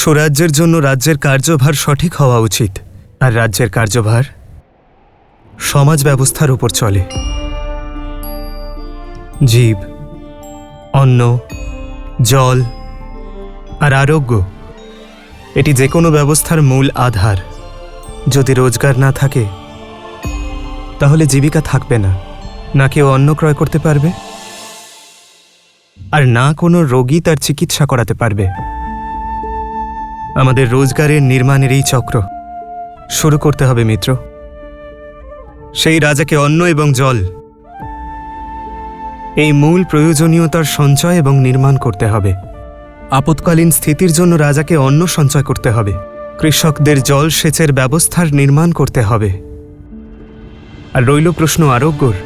স্বরাজ্যের জন্য রাজ্যের কার্যভার সঠিক হওয়া উচিত, আর রাজ্যের কার্যভার সমাজ ব্যবস্থার উপর চলে। জীব, অন্ন, জল আর আরোগ্য এটি যে কোনো ব্যবস্থার মূল আধার। যদি রোজগার না থাকে তাহলে জীবিকা থাকবে না, না কেউ অন্ন ক্রয় করতে পারবে, আর না কোনো রোগী তার চিকিৎসা করাতে পারবে। আমাদের রোজগারের নির্মাণের এই চক্র শুরু করতে হবে মিত্র। সেই রাজাকে অন্ন এবং জল, এই মূল প্রয়োজনীয়তার সঞ্চয় এবং নির্মাণ করতে হবে। আপৎকালীন স্থিতির জন্য রাজাকে অন্ন সঞ্চয় করতে হবে, কৃষকদের জল সেচের ব্যবস্থার নির্মাণ করতে হবে। আর রইল প্রশ্ন আরোগ্যর,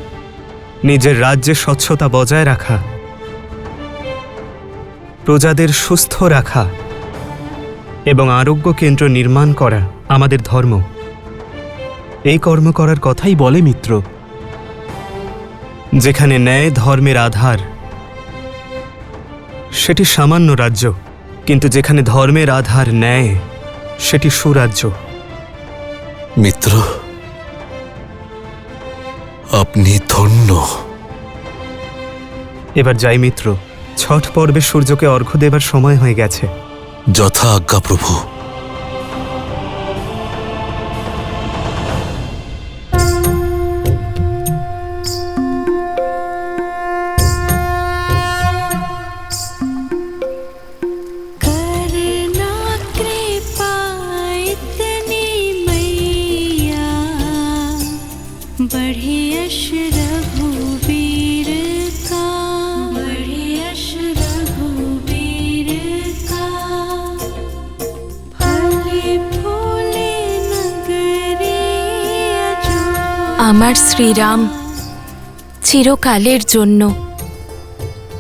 নিজের রাজ্যে স্বচ্ছতা বজায় রাখা, প্রজাদের সুস্থ রাখা এবং আরোগ্য কেন্দ্র নির্মাণ করা আমাদের ধর্ম। এই কর্ম করার কথাই বলে মিত্র। যেখানে ন্যায় ধর্মের আধার, সেটি সামান্য রাজ্য, কিন্তু যেখানে ধর্মের আধার ন্যায়, সেটি সুরাজ্য। মিত্র, আপনি ধন্য। এবার যাই মিত্র, ছট পর্বে সূর্যকে অর্ঘ্য দেবার সময় হয়ে গেছে। যথা আজ্ঞা প্রভু। আমার শ্রীরাম চিরকালের জন্য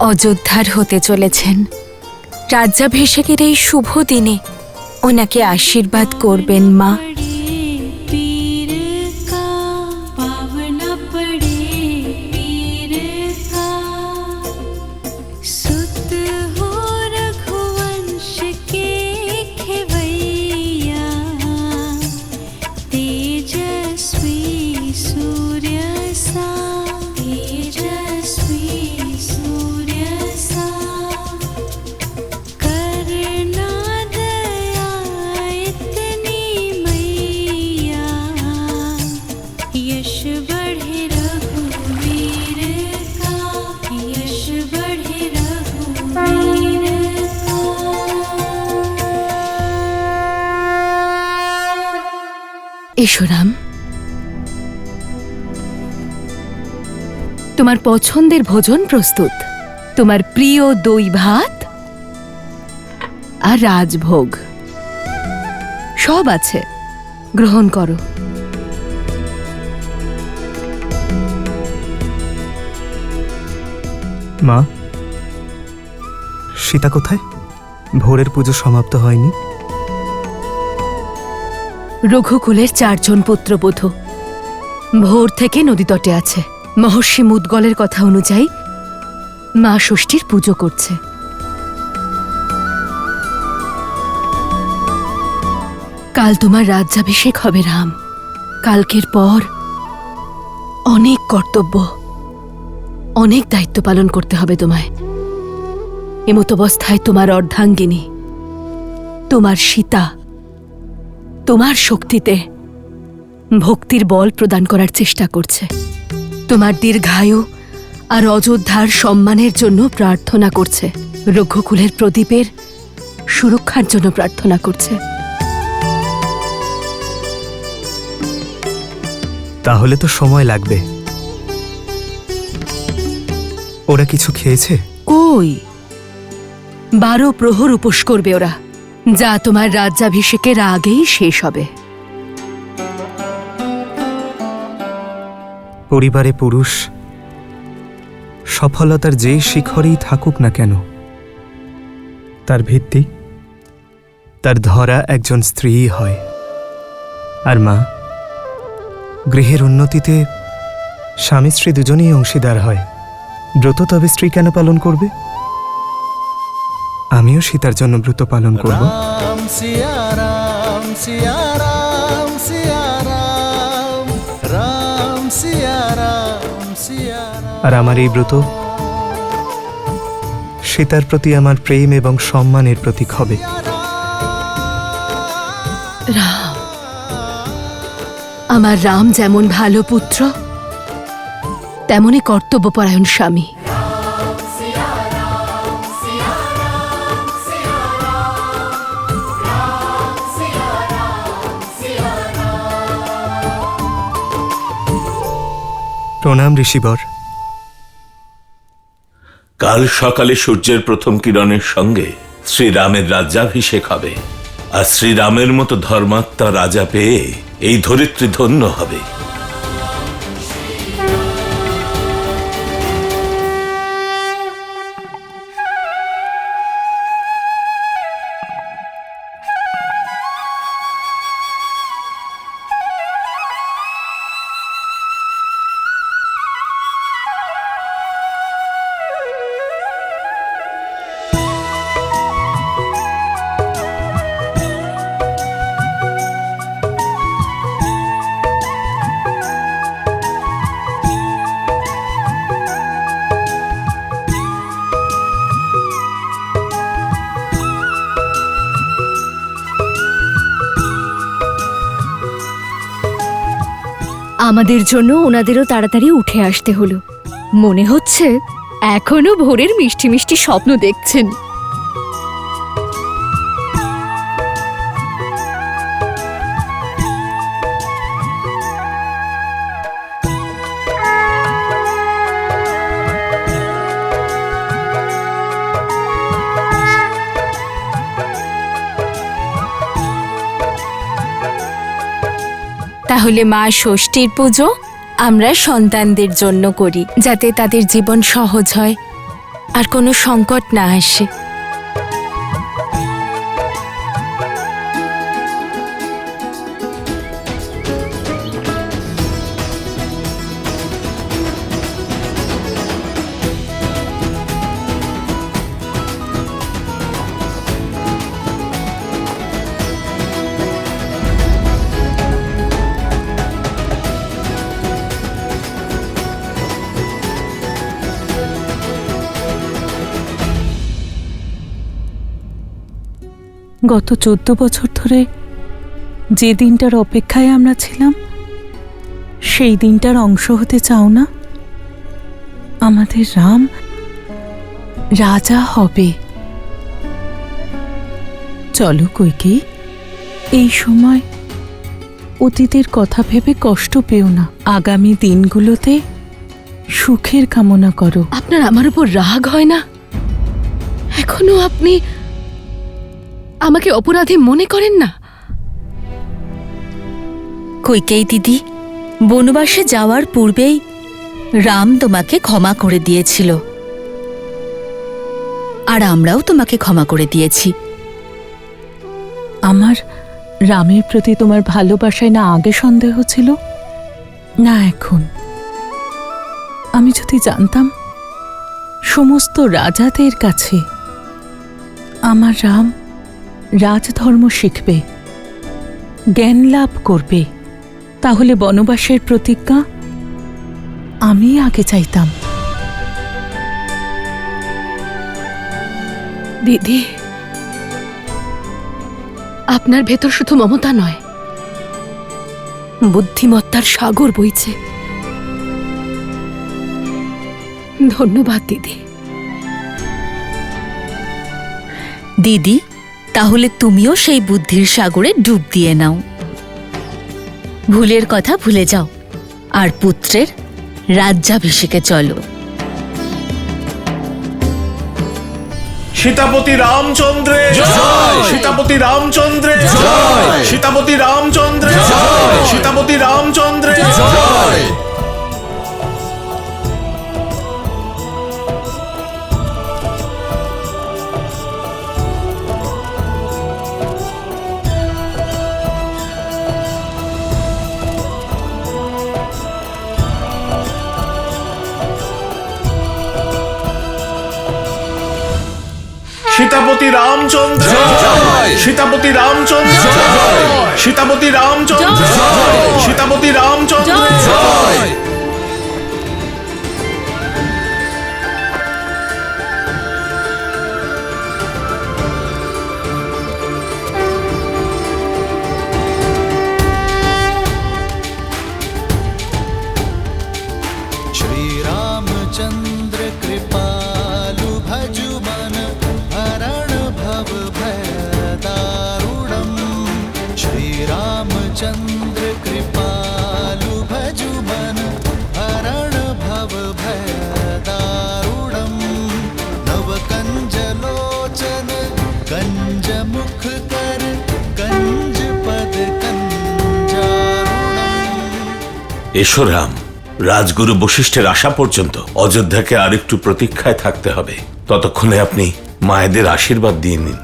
অযোধ্যার হতে চলেছেন। রাজ্যাভিষেকের এই শুভ দিনে ওনাকে আশীর্বাদ করবেন মা। ঈশ্বরাম, তোমার পছন্দের ভোজন প্রস্তুত। তোমার প্রিয় দই ভাত আর রাজভোগ সব আছে, গ্রহণ করো। মা, সীতা কোথায়? ভোরের পুজো সমাপ্ত হয়নি। রঘুকুলের 4 জন পুত্রবধূ ভোর থেকে নদী তটে আছে। মহর্ষি মুদগলের কথা অনুযায়ী মা ষষ্ঠীর পুজো করছে। কাল তোমার রাজ্যাভিষেক হবে রাম। কালকের পর অনেক কর্তব্য, অনেক দায়িত্ব পালন করতে হবে তোমায়। এমতাবস্থায় তোমার অর্ধাঙ্গিনী, তোমার সীতা, তোমার শক্তিতে ভক্তির বল প্রদান করার চেষ্টা করছে। তোমার দীর্ঘায়ু আর অযোধ্যার সম্মানের জন্য প্রার্থনা করছে। রঘুকুলের প্রদীপের সুরক্ষার জন্য প্রার্থনা করছে। তাহলে তো সময় লাগবে। ওরা কিছু খেয়েছে? কই, 12 প্রহর উপোস করবে ওরা, যা তোমার রাজ্যাভিষেকের আগেই শেষ হবে। পরিবারে পুরুষ সফলতার যে শিখরেই থাকুক না কেন, তার ভিত্তি তার ধরা একজন স্ত্রী হয়। আর মা, গৃহের উন্নতিতে স্বামী স্ত্রী দুজনেই অংশীদার হয়। ব্রত তবে স্ত্রী কেন পালন করবে? আমিও সীতার জন্য ব্রত পালন করব। राम सिया राम सिया राम सिया राम राम सिया राम सिया राम। আর আমার এই ব্রত সীতার প্রতি আমার প্রেম এবং সম্মানের প্রতীক হবে। রাম, আমার রাম যেমন ভালো পুত্র, তেমনই কর্তব্যপরায়ণ স্বামী। প্রণাম ঋষিবর। কাল সকালে সূর্যের প্রথম কিরণের সঙ্গে শ্রীরামের রাজ্যাভিষেক হবে, আর শ্রীরামের মতো ধর্মাত্মা রাজা পেয়ে এই ধরিত্রী ধন্য হবে। আমাদের জন্য ওনাদেরও তাড়াতাড়ি উঠে আসতে হলো। মনে হচ্ছে এখনো ভোরের মিষ্টি মিষ্টি স্বপ্ন দেখছেন। তাহলে মা ষষ্ঠীর পুজো আমরা সন্তানদের জন্য করি, যাতে তাদের জীবন সহজ হয় আর কোনো সংকট না আসে। গত 14 বছর ধরে যে দিনটার অপেক্ষায় আমরা ছিলাম, সেই দিনটার অংশ হতে চাও না? আমাদের রাম রাজা হবে। চলো কইকেয়ী, এই সময় অতীতের কথা ভেবে কষ্ট পেও না, আগামী দিনগুলোতে সুখের কামনা করো। আপনার আমার উপর রাগ হয় না? এখনো আপনি আমাকে অপরাধী মনে করেন না? কইকেয়ী দিদি, বনবাসে যাওয়ার পূর্বেই রাম তোমাকে ক্ষমা করে দিয়েছিল, আর আমরাও তোমাকে ক্ষমা করে দিয়েছি। আমার রামের প্রতি তোমার ভালোবাসায় না আগে সন্দেহ ছিল, না এখন? আমি যদি জানতাম সমস্ত রাজাদের কাছে আমার রাম রাজধর্ম শিখবে, জ্ঞান লাভ করবে, তাহলে বনবাসের প্রতিজ্ঞা আমি আগে চাইতাম। দিদি, আপনার ভেতর শুধু মমতা নয়, বুদ্ধিমত্তার সাগর বইছে। ধন্যবাদ দিদি। দিদি, তাহলে তুমিও সেই বুদ্ধির সাগরে ডুব দিয়ে নাও, ভুলের কথা ভুলে যাও, আর পুত্রের রাজ্যাভিষেকে চলো। সীতাপতি রামচন্দ্রে জয়, সীতাপতি রামচন্দ্রে জয়, সীতাপতি রামচন্দ্রে জয়, সীতাপতি রামচন্দ্রে জয়। সীতাপতি রামচন্দ্র সীতাপতি রামচন্দ্র সীতাপতি রামচন্দ্র সীতাপতি রামচন্দ্র श्री रामचंद्र कृपालु भजु मन हरण भव भय दारुणम् श्री रामचंद्र कृपालु भजु मन हरण भव भय दारुणम् नव कंज लोचन कंज मुख कर कंज पद कंजारुणम् এসো রাম, রাজগুরু বশিষ্ঠের আসা পর্যন্ত অযোধ্যাকে আরেকটু প্রতীক্ষায় থাকতে হবে। ততক্ষণে আপনি মায়েদের আশীর্বাদ দিয়ে নিন।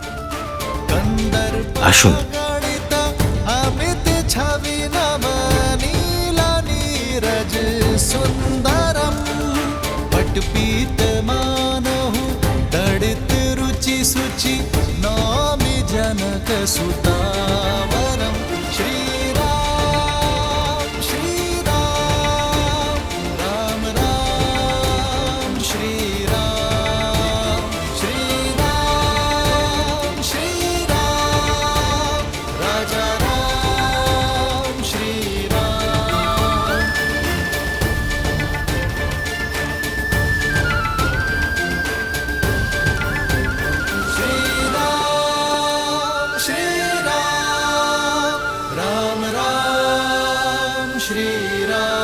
আসুন। अमित छवि नव नीला नीरज सुंदरम पटपीत मानहु तड़ित रुचि सुचि नौमि जनक सुतावरम श्री राम राम राम श्री राम श्री राम राजा राम श्री राम श्री राम राम राम श्री राम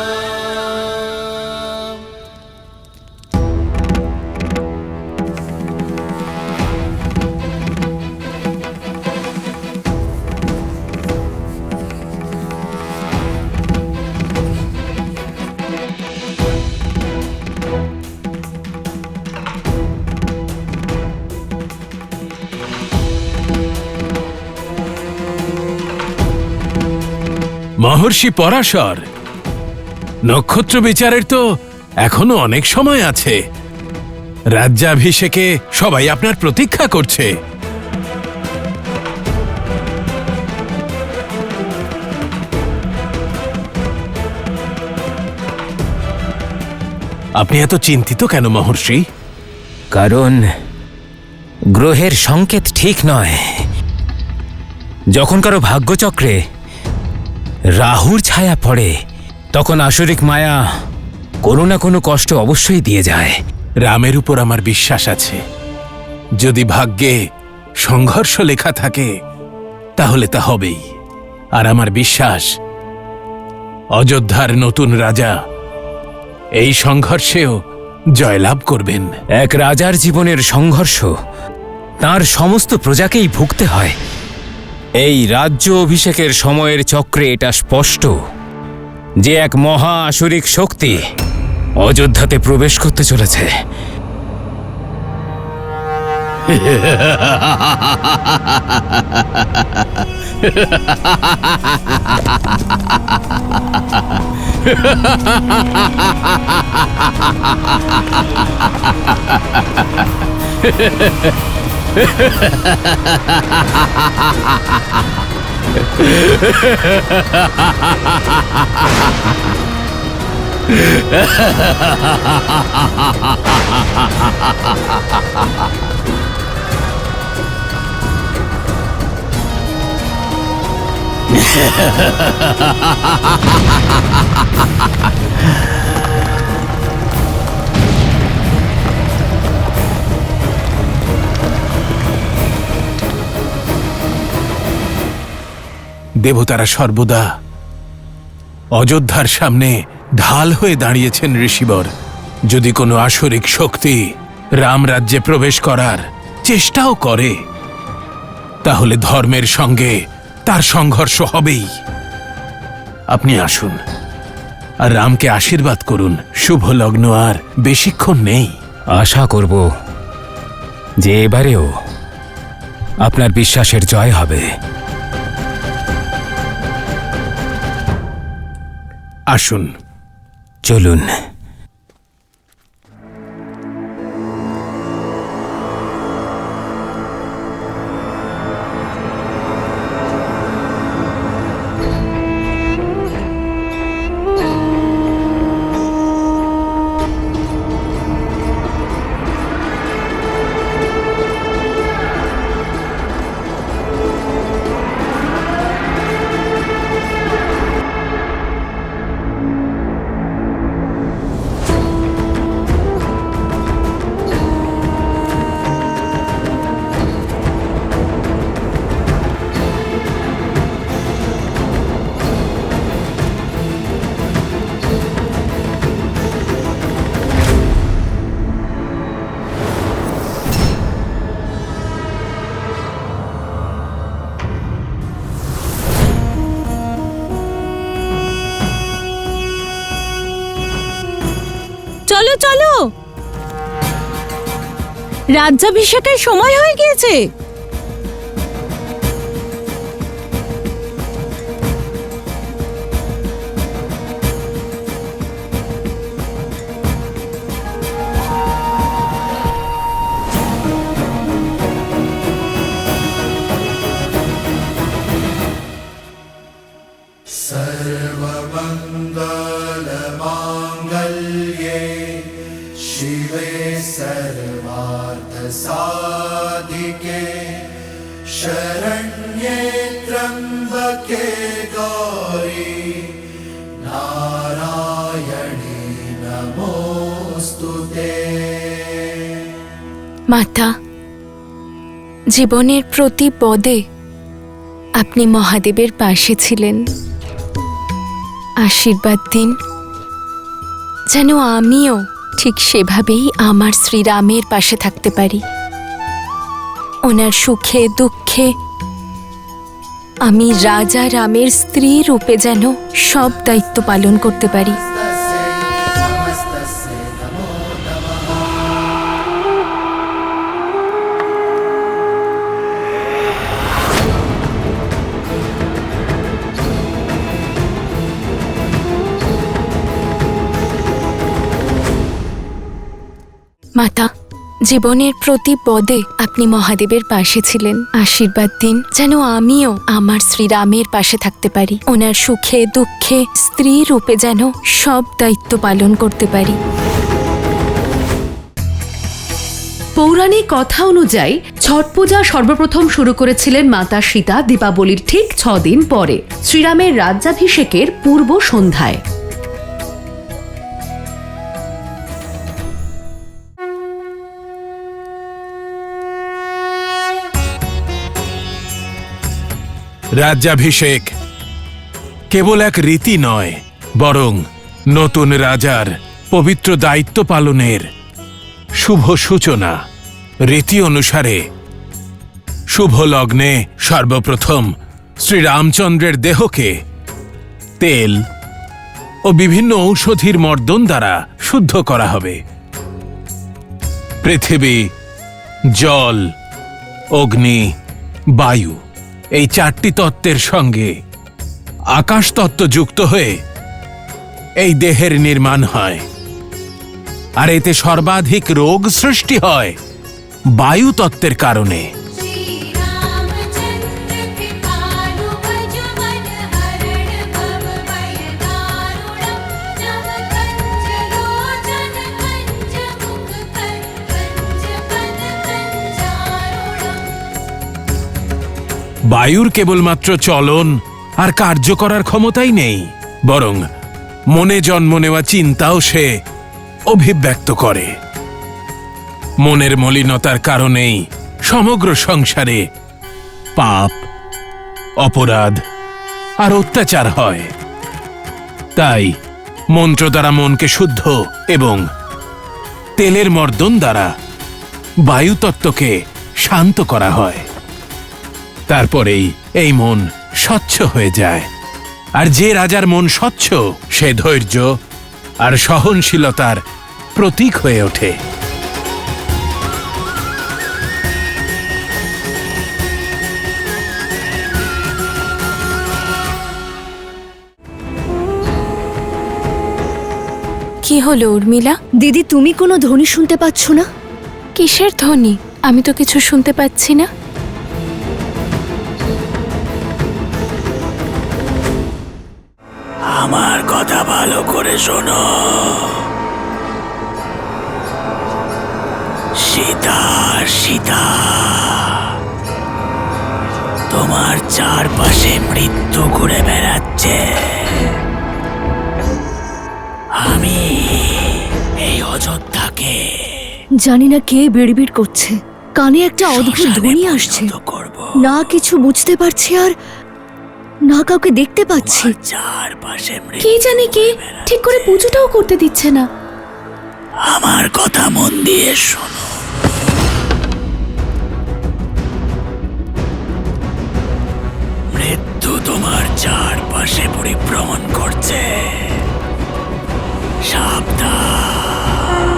মহর্ষি পরাশর, নক্ষত্র বিচারের তো এখনো অনেক সময় আছে। রাজ্যাভিষেকে সবাই আপনার প্রতীক্ষা করছে। আপনি এত চিন্তিত কেন মহর্ষি? কারণ গ্রহের সংকেত ঠিক নয়। যখন কারো ভাগ্যচক্রে রাহুর ছায়া পড়ে তখন আসরিক মায়া কোনো না কোনো কষ্ট অবশ্যই দিয়ে যায়। রামের উপর আমার বিশ্বাস আছে। যদি ভাগ্যে সংঘর্ষ লেখা থাকে তাহলে তা হবেই। আর আমার বিশ্বাস অযোধ্যার নতুন রাজা এই সংঘর্ষেও জয়লাভ করবেন। এক রাজার জীবনের সংঘর্ষ তার সমস্ত প্রজাকেই ভুগতে হয়। এই রাজ্য অভিষেকের সময়ের চক্রে এটা স্পষ্ট যে এক মহা আসরিক শক্তি অযোধ্যাতে প্রবেশ করতে চলেছে। দেবতারা সর্বদা অযোধ্যার সামনে ঢাল হয়ে দাঁড়িয়েছেন ঋষিবর। যদি কোনো আসরিক শক্তি রাম রাজ্যে প্রবেশ করার চেষ্টাও করে তাহলে ধর্মের সঙ্গে তার সংঘর্ষ হবেই। আপনি আসুন আর রামকে আশীর্বাদ করুন। শুভ লগ্ন আর বেশিক্ষণ নেই। আশা করব যে এবারেও আপনার বিশ্বাসের জয় হবে। আসুন, চলুন। চলো চলো, রাজ্যাভিষেকের সময় হয়ে গিয়েছে। सर्वमङ्गलमाङ्गल्ये शिवे सर्वार्थसाधिके शरण्ये त्र्यम्बके गौरी नारायणी नमोऽस्तुते। মাতা, জীবনের প্রতি পদে আপনি মহাদেবের পাশে ছিলেন। আশীর্বাদ দিন যেন আমিও ঠিক সেভাবেই আমার শ্রীরামের পাশে থাকতে পারি। ওনার সুখে দুঃখে আমি রাজা রামের স্ত্রী রূপে যেন সব দায়িত্ব পালন করতে পারি। মাতা, জীবনের প্রতি পদে আপনি মহাদেবের পাশে ছিলেন। আশীর্বাদ দিন যেন আমিও আমার শ্রীরামের পাশে থাকতে পারি। ওনার সুখে দুঃখে স্ত্রী রূপে যেন সব দায়িত্ব পালন করতে পারি। পৌরাণিক কথা অনুযায়ী ছট পূজা সর্বপ্রথম শুরু করেছিলেন মাতা সীতা দীপাবলির ঠিক 6 দিন পরে, শ্রীরামের রাজ্যাভিষেকের পূর্ব সন্ধ্যায়। রাজ্যাভিষেক কেবল এক রীতি নয়, বরং নতুন রাজার পবিত্র দায়িত্ব পালনের শুভ সূচনা। রীতি অনুসারে শুভ লগ্নে সর্বপ্রথম শ্রীরামচন্দ্রের দেহকে তেল ও বিভিন্ন ঔষধির মর্দন দ্বারা শুদ্ধ করা হবে। পৃথিবী, জল, অগ্নি, বায়ু এই 4টি তত্ত্বের সঙ্গে আকাশ তত্ত্ব যুক্ত হয়ে এই দেহের নির্মাণ হয়। আর এতে সর্বাধিক রোগ সৃষ্টি হয় বায়ু তত্ত্বের কারণে। বায়ুর কেবলমাত্র চলন আর কার্য করার ক্ষমতাই নেই, বরং মনে জন্ম নেওয়া চিন্তাও সে অভিব্যক্ত করে। মনের মলিনতার কারণেই সমগ্র সংসারে পাপ, অপরাধ আর অত্যাচার হয়। তাই মন্ত্র দ্বারা মনকে শুদ্ধ এবং তেলের মর্দন দ্বারা বায়ুতত্ত্বকে শান্ত করা হয়। তারপরেই এই মন স্বচ্ছ হয়ে যায়। আর যে রাজার মন স্বচ্ছ, সে ধৈর্য আর সহনশীলতার প্রতীক হয়ে ওঠে। কি হলো উর্মিলা? দিদি, তুমি কোনো ধ্বনি শুনতে পাচ্ছ না? কিসের ধ্বনি? আমি তো কিছু শুনতে পাচ্ছি না। আমার কথা ভালো করে শোনো। সীতা, সীতা, তোমার চারপাশে মৃত্যু ঘুরে বেড়াচ্ছে। আমি এই অযোধ্যাকে জানি না কে বিড়বিড় করছে, কানে একটা অদ্ভুত ধ্বনি আসছে। না কিছু বুঝতে পারছি আর না কাউকে দেখতে পাচ্ছি। চারপাশে কে জানে কে ঠিক করে পুজোটাও করতে দিচ্ছে না। আমার কথা মন দিয়ে শোনো। মৃত্যু তোমার চারপাশে পরিভ্রমণ করছে। সাবধান।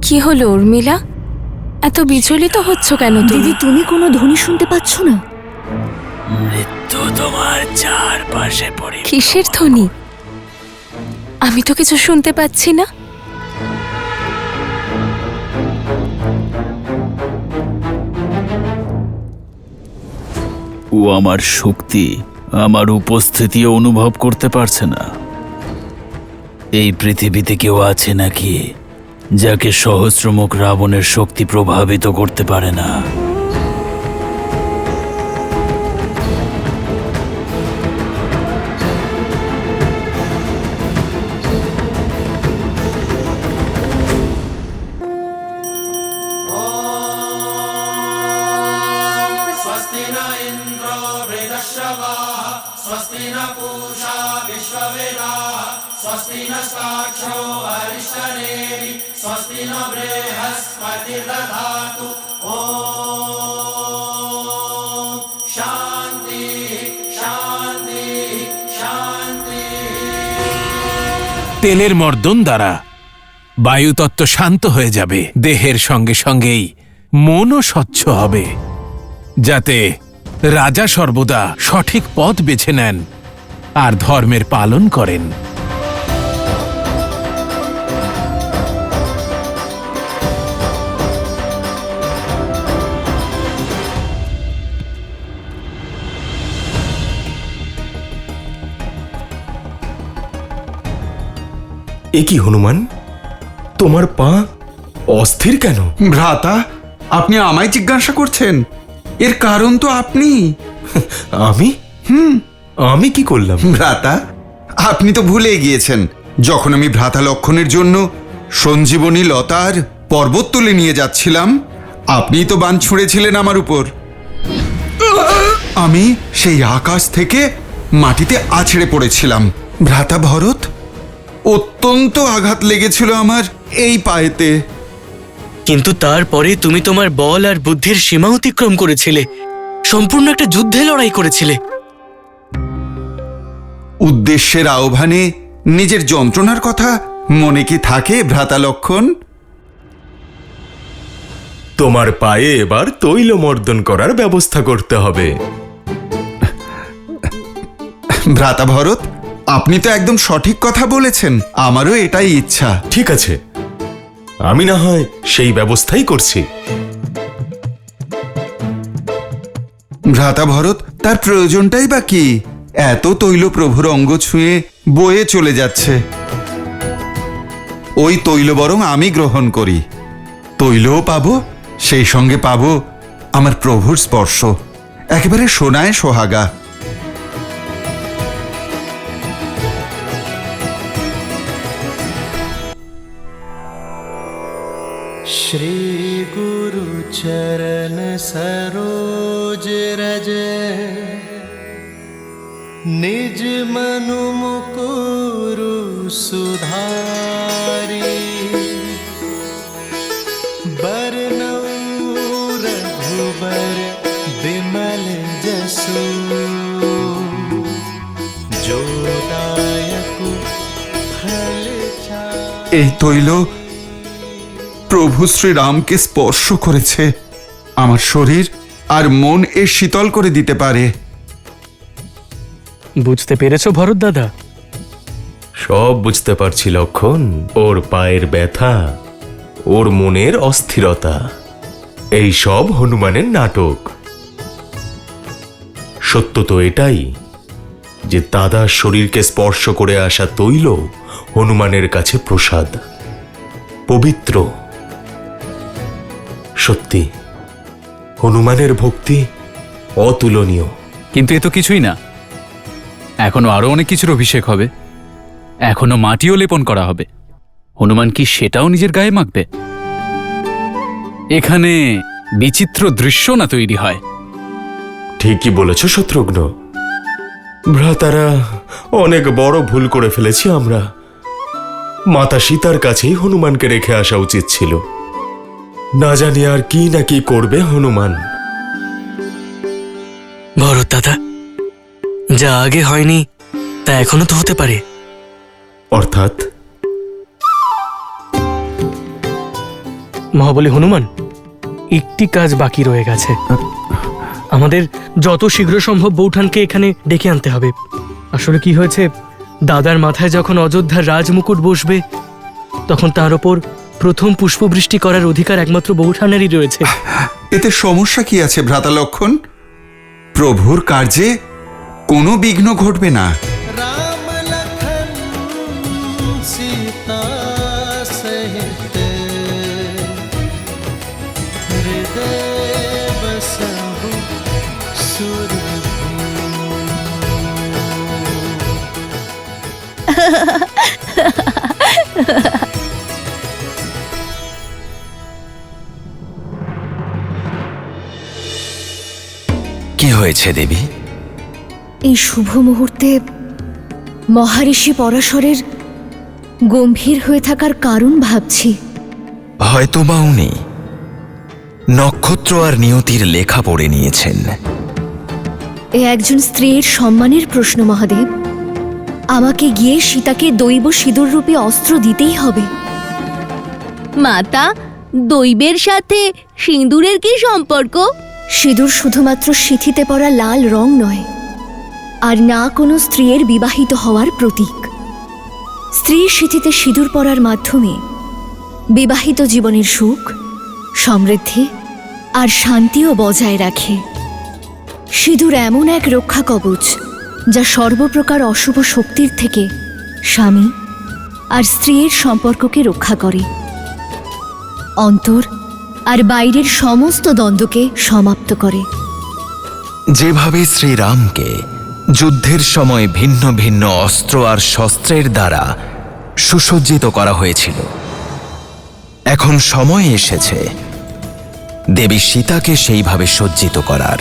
কি হলো উর্মিলা? এত বিচলিত হচ্ছ কেন দিদি, তুমি কোনো ধ্বনি শুনতে পাচ্ছ না? মৃত্যু তোমার চারপাশে পড়ে। কিসের ধ্বনি? আমি তো কিছু শুনতে পাচ্ছি না। ও আমার শক্তি, আমার উপস্থিতিও অনুভব করতে পারছে না। এই পৃথিবীতে কেউ আছে নাকি যাকে সহস্রমুখ রাবণের শক্তি প্রভাবিত করতে পারে না? स्वस्ति न इन्द्रो वृदश्रवाः स्वस्ति न पूषा विश्ववेदाः स्वस्ति नस्ताक्षो अरिष्टनेमि स्वस्ति न बृहस्पतिर्दधातु ॐ शान्ति शान्ति शान्ति। তেলের মর্দন দ্বারা বায়ুতত্ত্ব শান্ত হয়ে যাবে, দেহের সঙ্গে সঙ্গেই মনও স্বচ্ছ হবে, যাতে রাজা সর্বদা সঠিক পথ বেছে নেন আর ধর্মের পালন করেন। এ কি হনুমান, তোমার পা অস্থির কেন? ভ্রাতা, আপনি আমায় জিজ্ঞাসা করছেন? এর কারণ তো আপনি। আমি? আমি কি করলাম? ভ্রাতা, আপনি তো ভুলে গিয়েছেন যখন আমি ভ্রাতা লক্ষণের জন্য সঞ্জীবনী লতার পর্বত তুলে নিয়ে যাচ্ছিলাম, আপনিই তো বান ছুঁড়েছিলেন আমার উপর। আমি সেই আকাশ থেকে মাটিতে আছড়ে পড়েছিলাম। ভ্রাতা ভরত, অত্যন্ত আঘাত লেগেছিল আমার এই পায়েতে। কিন্তু তারপরে তুমি তোমার বল আর বুদ্ধির সীমা অতিক্রম করেছিলে, সম্পূর্ণ একটা যুদ্ধে লড়াই করেছিলে। উদ্দেশ্যের আহ্বানে নিজের যন্ত্রণার কথা মনে কি থাকে ভ্রাতা লক্ষণ? তোমার পায়ে এবার তৈলমর্দন করার ব্যবস্থা করতে হবে। ভ্রাতা ভরত, আপনি তো একদম সঠিক কথা বলেছেন, আমারও এটাই ইচ্ছা। ঠিক আছে, আমি না হয় সেই ব্যবস্থাই করছি। ভ্রাতা ভরত, তার প্রয়োজনটাই বা কি? এত তৈল প্রভুর অঙ্গ ছুঁয়ে বয়ে চলে যাচ্ছে। ওই তৈল বরং আমি গ্রহণ করি, তৈলও পাবো, সেই সঙ্গে পাবো আমার প্রভুর স্পর্শ, একেবারে সোনায় সোহাগা। श्री गुरु चरण सरोज रज निज मनु मुकुरु सुधारी बरनऊ रघुबर बिमल जसु जो दायकु फल এই তৈল প্রভু শ্রীরামকে স্পর্শ করেছে। আমার শরীর আর মন এ শীতল করে দিতে পারে। বুঝতে পেরেছো ভরত দাদা? সব বুঝতে পারছি লক্ষণ। ওর পায়ের ব্যথা, ওর মনের অস্থিরতা, এই সব হনুমানের নাটক। সত্য তো এটাই যে দাদার শরীরকে স্পর্শ করে আসা তৈল হনুমানের কাছে প্রসাদ, পবিত্র। সত্যি হনুমানের ভক্তি অতুলনীয়। কিন্তু এ তো কিছুই না, এখনো আরো অনেক কিছুর অভিষেক হবে, এখনো মাটিও লেপন করা হবে। হনুমান কি সেটাও নিজের গায়ে মাখবে? এখানে বিচিত্র দৃশ্য না তৈরি হয়। ঠিকই বলেছ শত্রুঘ্ন। ভ্রাতারা অনেক বড় ভুল করে ফেলেছি আমরা। মাতা সীতার কাছেই হনুমানকে রেখে আসা উচিত ছিল। না জানি আর কি না কি করবে হনুমান। ভরত দাদা, যা আগে হয়নি তা এখনো তো হতে পারে। অর্থাৎ মহাবলী হনুমান, একটি কাজ বাকি রয়ে গেছে। আমাদের যত শীঘ্র সম্ভব বৌঠানকে এখানে ডেকে আনতে হবে। আসলে কি হয়েছে, দাদার মাথায় যখন অযোধ্যার রাজমুকুট বসবে তখন তার ওপর প্রথম পুষ্পবৃষ্টি করার অধিকার একমাত্র বৌঠানেরই রয়েছে। এতে সমস্যা কি আছে ভ্রাতা লক্ষণ? প্রভুর কার্যে কোনো বিঘ্ন ঘটবে না। কি হয়েছে দেবী? এই শুভ মুহূর্তে মহারিষি পরাশরের গম্ভীর হয়ে থাকার কারণ ভাবছি। হয়তো বা উনি নক্ষত্র আর নিয়তির লেখা পড়ে নিয়েছেন। এ একজন স্ত্রীর সম্মানের প্রশ্ন মহাদেব। আমাকে গিয়ে সীতাকে দৈব সিঁদুর রূপে অস্ত্র দিতেই হবে। মাতা, দৈবের সাথে সিঁদুরের কি সম্পর্ক? সিঁদুর শুধুমাত্র সিঁথিতে পরা লাল রং নয়, আর না কোনো স্ত্রীর বিবাহিত হওয়ার প্রতীক। স্ত্রীর সিঁথিতে সিঁদুর পরার মাধ্যমে বিবাহিত জীবনের সুখ, সমৃদ্ধি আর শান্তিও বজায় রাখে। সিঁদুর এমন এক রক্ষা কবচ যা সর্বপ্রকার অশুভ শক্তির থেকে স্বামী আর স্ত্রীর সম্পর্ককে রক্ষা করে, অন্তর আর বাইরের সমস্ত দ্বন্দ্বকে সমাপ্ত করে। যেভাবে শ্রীরামকে যুদ্ধের সময় ভিন্ন ভিন্ন অস্ত্র আর শস্ত্রের দ্বারা সুসজ্জিত করা হয়েছিল, এখন সময় এসেছে দেবী সীতাকে সেইভাবে সজ্জিত করার।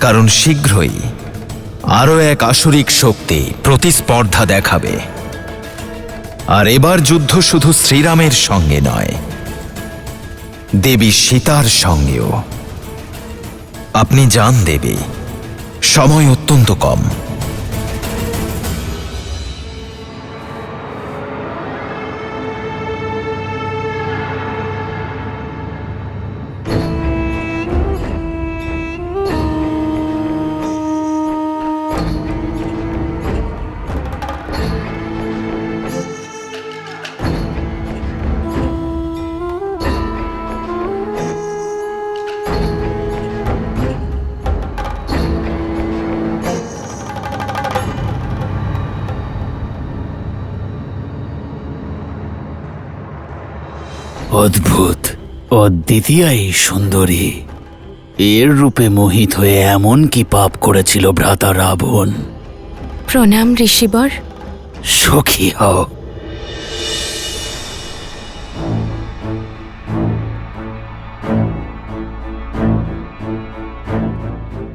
কারণ শীঘ্রই আরও এক আসুরিক শক্তি প্রতিস্পর্ধা দেখাবে। আর এবার যুদ্ধ শুধু শ্রীরামের সঙ্গে নয়, দেবী সীতার সঙ্গেও। আপনি জান দেবী, সময় অত্যন্ত কম। অদ্ভুত, অদ্বিতীয়া এই সুন্দরী। এর রূপে মোহিত হয়ে এমন কি পাপ করেছিল ভ্রাতা রাবণ? প্রণাম ঋষিবর। সখী হও।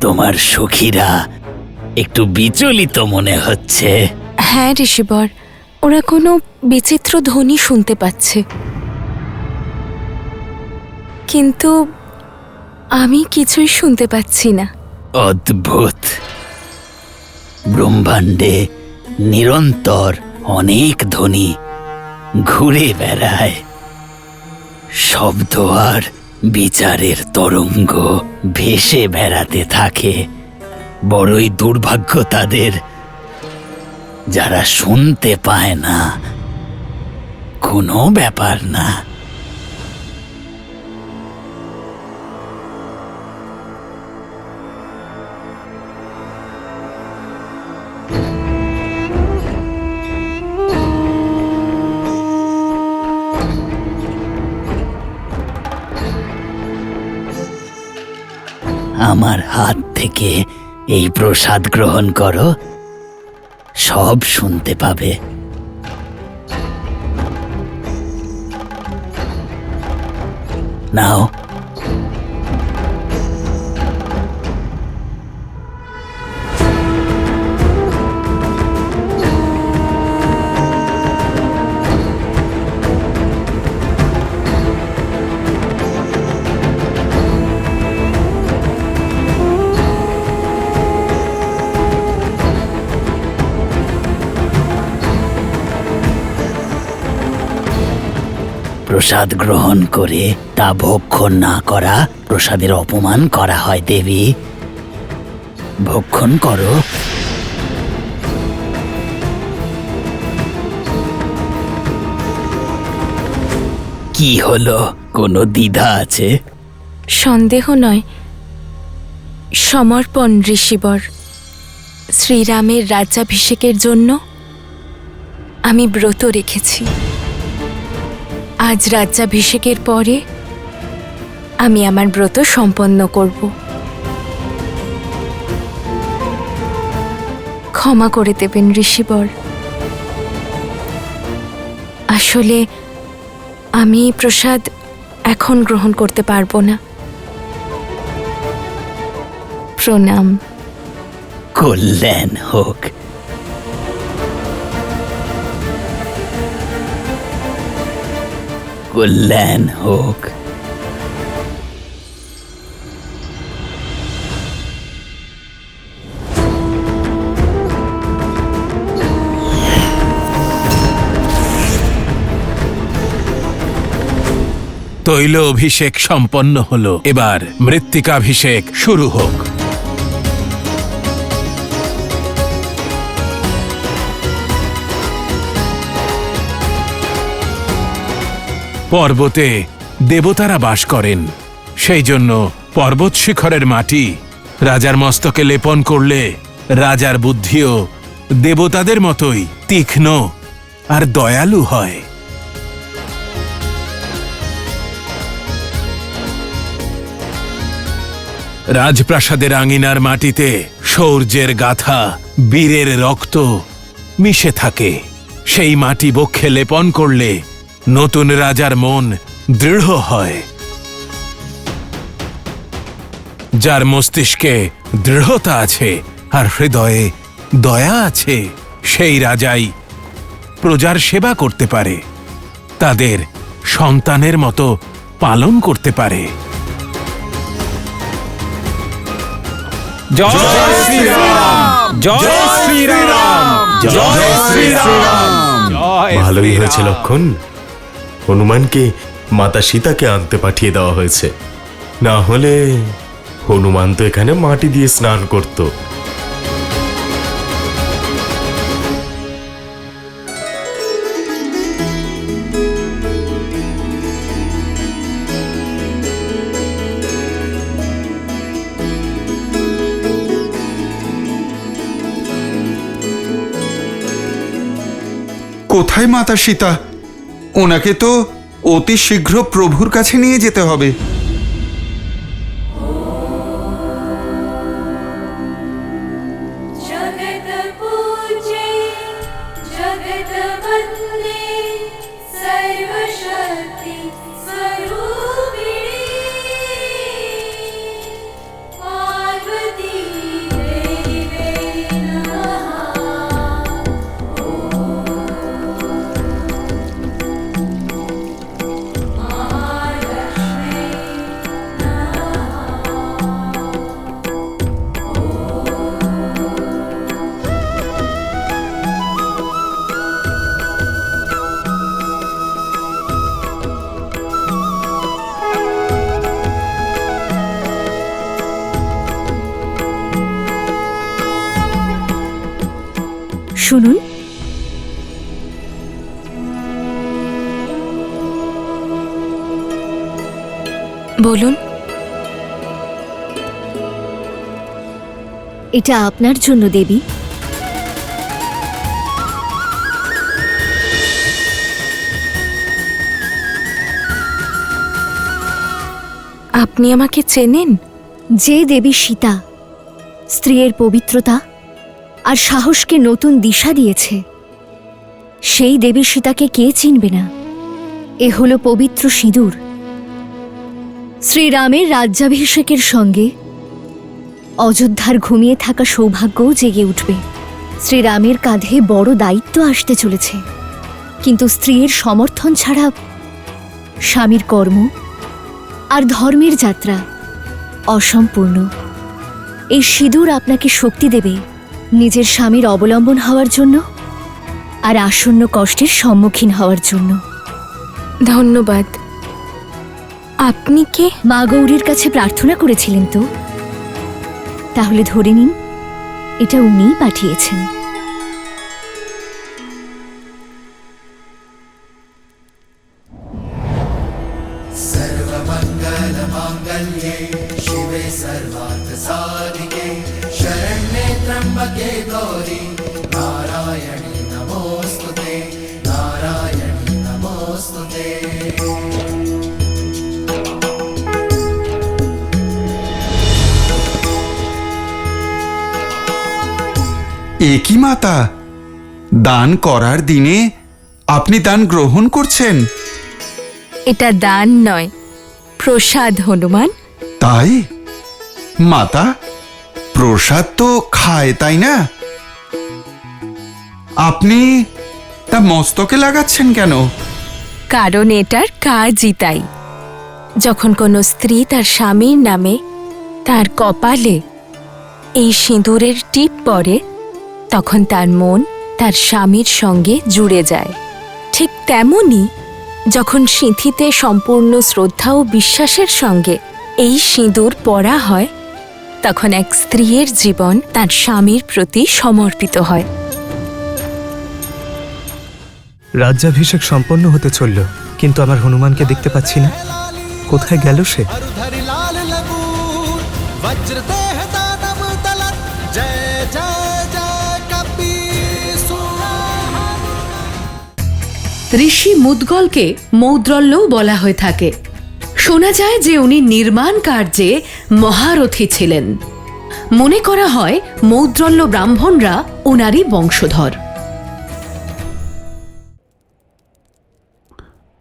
তোমার সখীরা একটু বিচলিত মনে হচ্ছে। হ্যাঁ ঋষিবর, ওরা কোনো বিচিত্র ধ্বনি শুনতে পাচ্ছে, কিন্তু আমি কিছুই শুনতে পাচ্ছি না। অদ্ভুত। ব্রহ্মাণ্ডে নিরন্তর অনেক ধ্বনি ঘুরে বেড়ায়। শব্দ আর বিচারের তরঙ্গ ভেসে বেড়াতে থাকে। বড়ই দুর্ভাগ্য তাদের, যারা শুনতে পায় না। কোনো ব্যাপার না। আমার হাত থেকে এই প্রসাদ গ্রহণ করো, সব শুনতে পাবে। নাও। প্রসাদ গ্রহণ করে তা ভক্ষণ না করা প্রসাদের অপমান করা হয় দেবী। ভক্ষণ করো। কি হলো, কোনো দ্বিধা আছে? সন্দেহ নয়, সমর্পণ ঋষিবর। শ্রীরামের রাজ্যাভিষেকের জন্য আমি ব্রত রেখেছি। আজ রাজ্যাভিষেকের পরে আমি আমার ব্রত সম্পন্ন করব। ক্ষমা করে দেবেন ঋষিবর। আসলে আমি প্রসাদ এখন গ্রহণ করতে পারবো না। প্রণাম। কল্যাণ হোক। কল্যাণ হোক। তৈল অভিষেক সম্পন্ন হলো, এবার মৃত্তিকাভিষেক শুরু হোক। পর্বতে দেবতারা বাস করেন, সেই জন্য পর্বত শিখরের মাটি রাজার মস্তকে লেপন করলে রাজার বুদ্ধিও দেবতাদের মতোই তীক্ষ্ণ আর দয়ালু হয়। রাজপ্রাসাদের আঙিনার মাটিতে শৌর্যের গাথা, বীরের রক্ত মিশে থাকে। সেই মাটি বক্ষে লেপন করলে নতুন রাজার মন দৃঢ় হয়। যার মস্তিষ্কে দৃঢ়তা আছে আর হৃদয়ে দয়া আছে, সেই রাজাই প্রজার সেবা করতে পারে, তাদের সন্তানের মতো পালন করতে পারে। জয় শ্রীরাম, জয় শ্রীরাম, জয় শ্রীরাম। ভালোই হয়েছে লক্ষণ, হনুমানকে মাতা সীতাকে আনতে পাঠিয়ে দেওয়া হয়েছে। না হলে হনুমান তো এখানে মাটি দিয়ে স্নান করত। কোথায় মাতা সীতা? ওনাকে তো অতি শীঘ্র প্রভুর কাছে নিয়ে যেতে হবে। শুনুন, বলুন। এটা আপনার জন্য দেবী। আপনি আমাকে চেনেন? যে দেবী সীতা স্ত্রীর পবিত্রতা আর সাহসকে নতুন দিশা দিয়েছে, সেই দেবী সীতাকে কে চিনবে না? এ হলো পবিত্র সিঁদুর। শ্রীরামের রাজ্যাভিষেকের সঙ্গে অযোধ্যার ঘুমিয়ে থাকা সৌভাগ্যও জেগে উঠবে। শ্রীরামের কাঁধে বড় দায়িত্ব আসতে চলেছে, কিন্তু স্ত্রীর সমর্থন ছাড়া স্বামীর কর্ম আর ধর্মের যাত্রা অসম্পূর্ণ। এই সিঁদুর আপনাকে শক্তি দেবে নিজের স্বামীর অবলম্বন হওয়ার জন্য আর আসন্ন কষ্টের সম্মুখীন হওয়ার জন্য। ধন্যবাদ। আপনি কে? মা গৌরীর কাছে প্রার্থনা করেছিলেন তো? তাহলে ধরে নিন, এটা উনিই পাঠিয়েছেন। একই মাতা, দান করার দিনে আপনি দান গ্রহণ করছেন? এটা দান নয়, প্রসাদ হনুমান। তাই মাতা, প্রসাদ তো খায় তাই না? আপনি তা মস্তকে লাগাচ্ছেন কেন? কারণ এটার কাজই তাই। যখন কোনো স্ত্রী তার স্বামীর নামে তার কপালে এই সিঁদুরের টিপ পড়ে, তখন তার মন তার স্বামীর সঙ্গে জুড়ে যায়। ঠিক তেমনি যখন সিঁথিতে সম্পূর্ণ শ্রদ্ধা ও বিশ্বাসের সঙ্গে এই সিঁদুর পরা হয়, তখন এক স্ত্রীর জীবন তার স্বামীর প্রতি সমর্পিত হয়। রাজ্যাভিষেক সম্পন্ন হতে চলল, কিন্তু আমার হনুমানকে দেখতে পাচ্ছি না। কোথায় গেল সে? ঋষি মুদ্গলকে মৌদ্রল্যও বলা হয়ে থাকে। শোনা যায় যে উনি নির্মাণ কার্যে মহারথী ছিলেন। মনে করা হয় মৌদ্রল্য ব্রাহ্মণরা ওনারই বংশধর।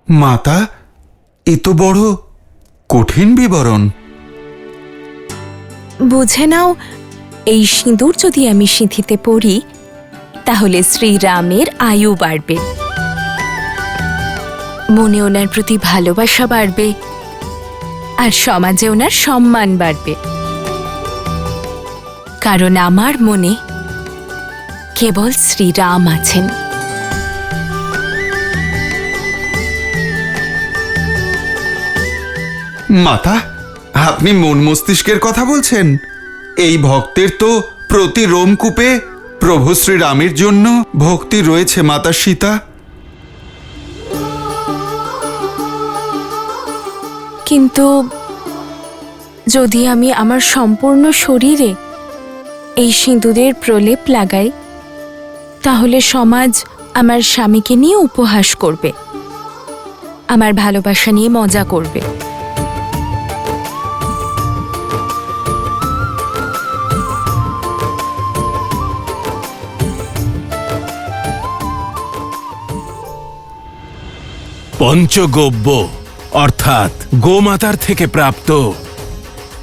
মাতা, এ তো বড় কঠিন বিবরণ। বুঝে নাও, এই সিঁদুর যদি আমি সিঁথিতে পরি, তাহলে শ্রীরামের আয়ু বাড়বে, মনে ওনার প্রতি ভালোবাসা বাড়বে, আর সমাজে ওনার সম্মান বাড়বে। কারণ আমার মনে কেবল শ্রীরাম আছেন। মাতা, আপনি মন মস্তিষ্কের কথা বলছেন? এই ভক্তের তো প্রতি রোমকূপে প্রভু শ্রীরামের জন্য ভক্তি রয়েছে মাতা সীতা। কিন্তু যদি আমি আমার সম্পূর্ণ শরীরে এই সিঁদুরের প্রলেপ লাগাই, তাহলে সমাজ আমার স্বামীকে নিয়ে উপহাস করবে, আমার ভালোবাসা নিয়ে মজা করবে। পঞ্চগব্য অর্থাৎ গোমাতার থেকে প্রাপ্ত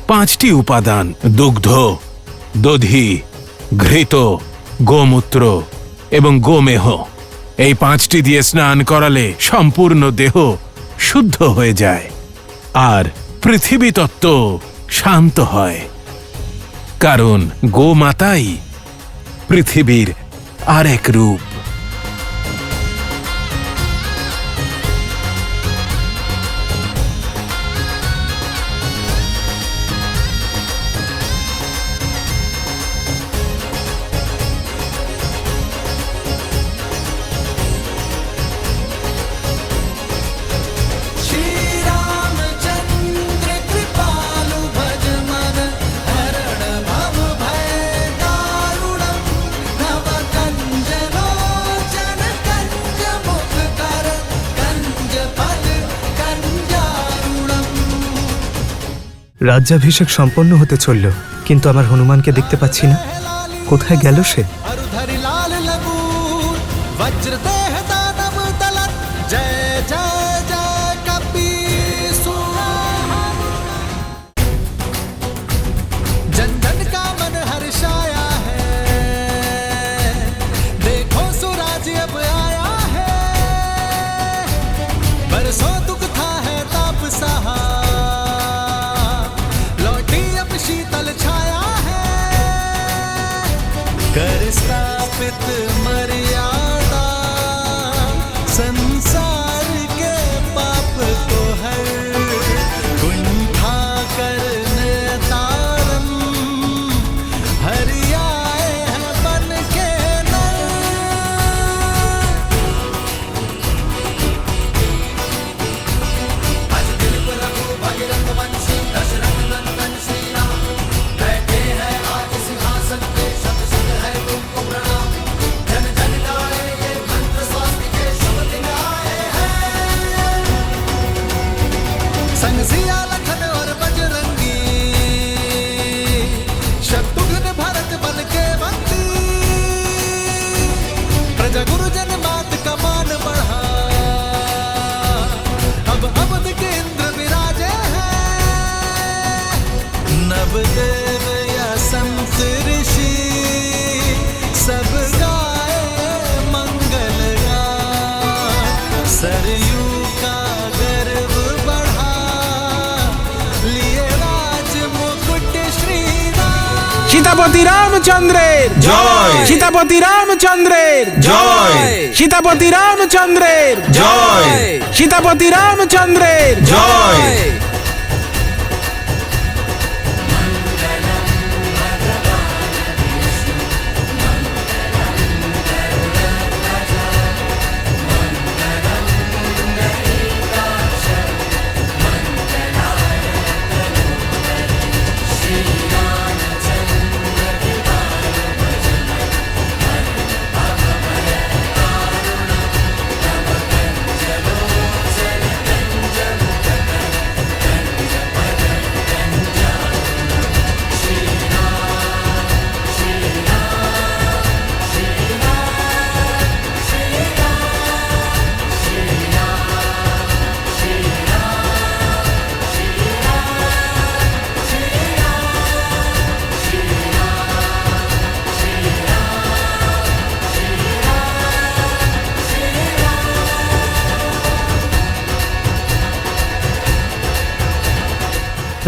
5টি উপাদান, দুগ্ধ, দধি, ঘৃত, গোমূত্র এবং গোমেহ, এই 5টি দিয়ে স্নান করালে সম্পূর্ণ দেহ শুদ্ধ হয়ে যায় আর পৃথিবী তত্ত্ব শান্ত হয়। কারণ গোমাতাই পৃথিবীর আরেক রূপ। রাজ্যাভিষেক সম্পন্ন হতে চলল, কিন্তু আমার হনুমানকে দেখতে পাচ্ছি না। কোথায় গেল সে? मर्यादा संसार के पार। সীতাপতি রামচন্দ্রের জয়। সীতাপতি রামচন্দ্রের জয়। সীতাপতি রামচন্দ্রের জয়। সীতাপতি রামচন্দ্রের জয়।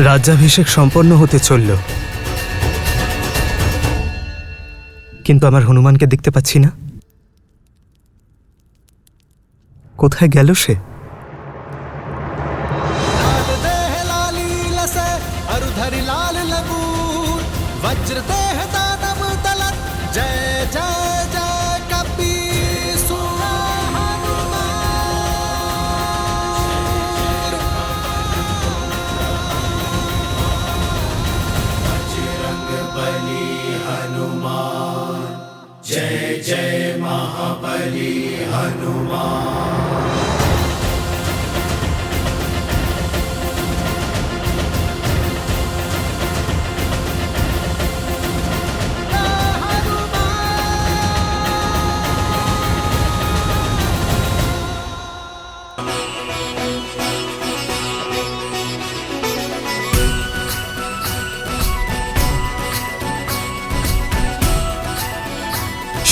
রাজ্যাভিষেক সম্পন্ন হতে চলল, কিন্তু আমার হনুমানকে দেখতে পাচ্ছি না। কোথায় গেল সে?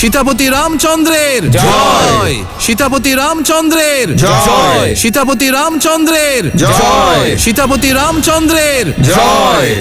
সীতাপতি রামচন্দ্রের জয়। সীতাপতি রামচন্দ্রের জয়। সীতাপতি রামচন্দ্রের জয়। সীতাপতি রামচন্দ্রের জয়।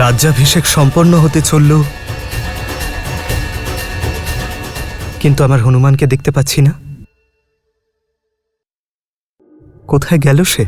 রাজ্যাভিষেক সম্পন্ন হতে চলল, কিন্তু আমার হনুমানকে দেখতে পাচ্ছি না। কোথায় গেল সে?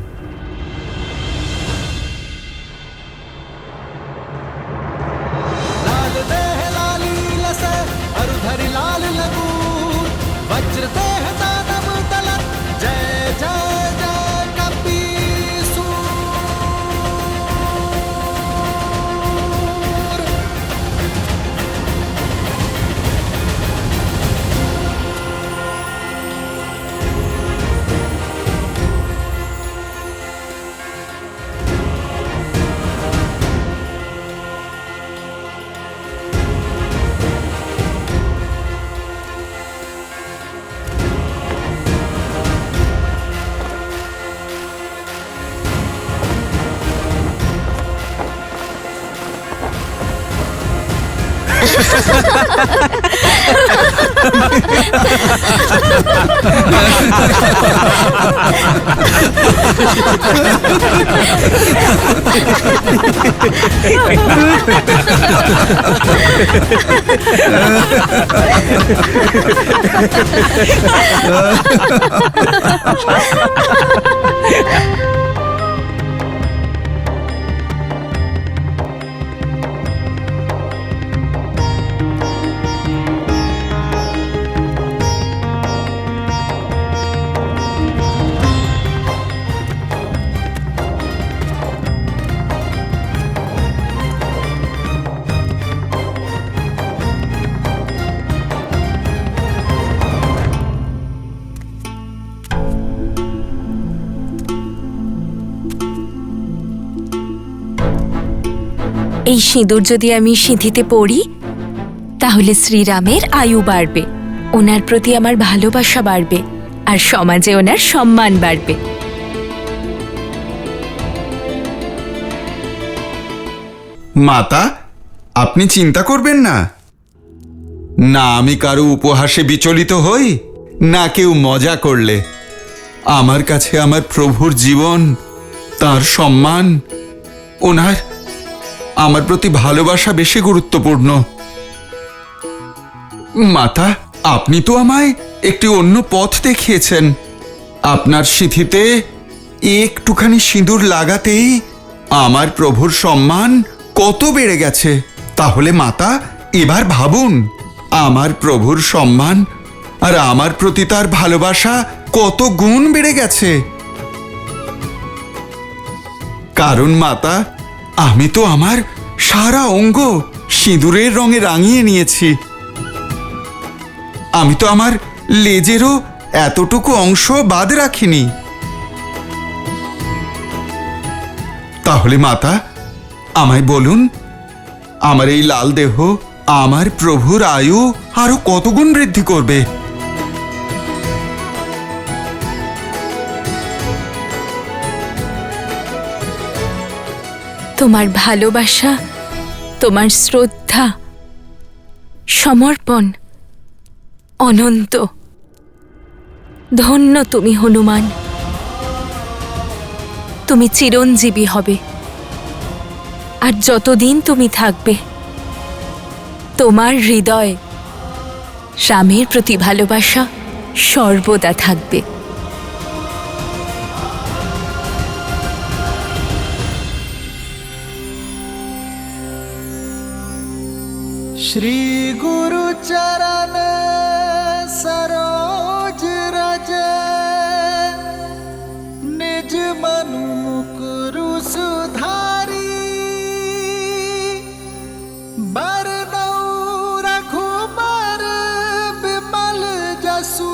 এই সিঁদুর যদি আমি সিঁথিতে পরি তাহলে শ্রীরামের আয়ু বাড়বে, ওনার প্রতি আমার ভালোবাসা বাড়বে, আর সমাজে ওনার সম্মান বাড়বে। মাতা, আপনি চিন্তা করবেন না। না আমি কারো উপহাসে বিচলিত হই, না কেউ মজা করলে। আমার কাছে আমার প্রভুর জীবন, তার সম্মান, ওনার আমার প্রতি ভালোবাসা বেশি গুরুত্বপূর্ণ। মাতা, আপনি তো আমায় একটি অন্য পথ দেখিয়েছেন। আপনার সিঁথিতে একটুখানি সিঁদুর লাগাতেই আমার প্রভুর সম্মান কত বেড়ে গেছে। তাহলে মাতা, এবার ভাবুন, আমার প্রভুর সম্মান আর আমার প্রতি তার ভালোবাসা কত গুণ বেড়ে গেছে। কারণ মাতা, আমি তো আমার সারা অঙ্গ সিঁদুরের রঙে রাঙিয়ে নিয়েছি। আমি তো আমার লেজেরও এতটুকু অংশ বাদ রাখিনি। তাহলে মাতা, আমায় বলুন, আমার এই লাল দেহ আমার প্রভুর আয়ু আরো কত গুণ বৃদ্ধি করবে? তোমার ভালোবাসা, তোমার শ্রদ্ধা, সমর্পণ অনন্ত। ধন্য তুমি হনুমান, তুমি চিরঞ্জীবী হবে, আর যতদিন তুমি থাকবে তোমার হৃদয় রামের প্রতি ভালোবাসা সর্বদা থাকবে। श्री गुरु चरण सरोज रज, निज मनु मुकुरु सुधारी, बरनौ रघुबर बिमल जसु,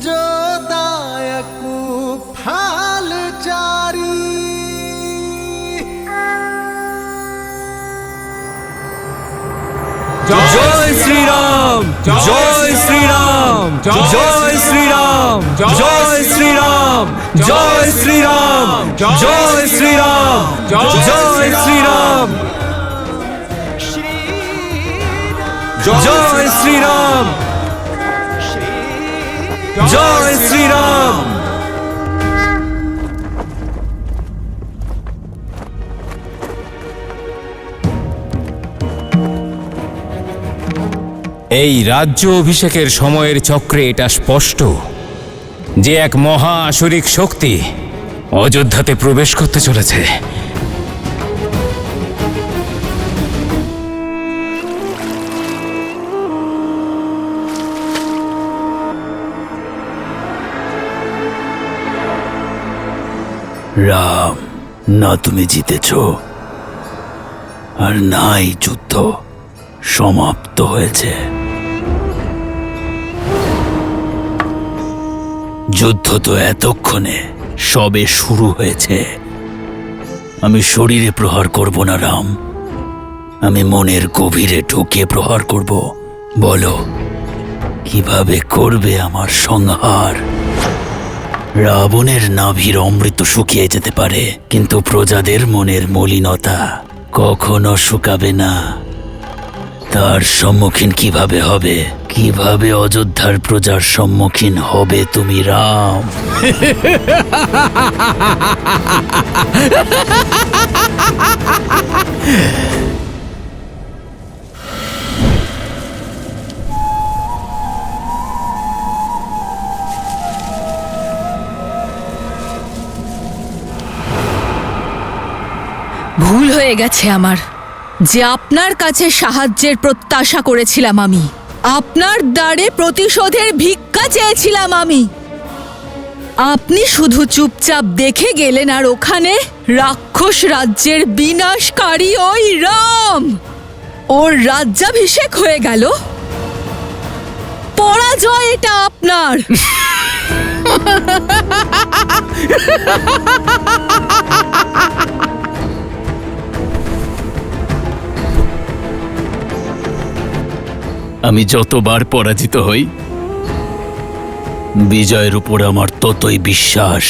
जो दायकु फल चारी। জয় শ্রীরাম, জয় শ্রীরাম, জয় শ্রীরাম, জয় শ্রীরাম, জয় শ্রীরাম, জয় শ্রীরাম, জয় শ্রীরাম, জয় শ্রীরাম, জয় শ্রীরাম। এই রাজ্য অভিষেকের সময়ের চক্রে এটা স্পষ্ট যে এক মহা আসরিক শক্তি অযোধ্যাতে প্রবেশ করতে চলেছে। রাম, না তুমি জিতেছ, আর নাই যুদ্ধ সমাপ্ত হয়েছে। যুদ্ধ তো এতক্ষণে সবে শুরু হয়েছে। আমি শরীরে প্রহার করব না রাম, আমি মনের গভীরে ঢুকে প্রহার করব। বলো, কিভাবে করবে আমার সংহার? রাবণের নাভির অমৃত শুকিয়ে যেতে পারে, কিন্তু প্রজাদের মনের মলিনতা কখনো শুকাবে না। তার সম্মুখীন কিভাবে হবে? কিভাবে অযোধ্যার প্রজার সম্মুখীন হবে তুমি রাম? ভুল হয়ে গেছে আমার, যে আপনার কাছে সাহায্যের প্রত্যাশা করেছিলাম আমি, আপনার দ্বারে প্রতিশোধের ভিক্ষা চেয়েছিলাম আমি। আপনি শুধু চুপচাপ দেখে গেলেন, আর ওখানে রাক্ষস রাজ্যের বিনাশকারী ওই রাম, ওর রাজ্যাভিষেক হয়ে গেল। পরাজয় এটা আপনার। আমি যতবার পরাজিত হই, বিজয়ের উপর আমার ততই বিশ্বাস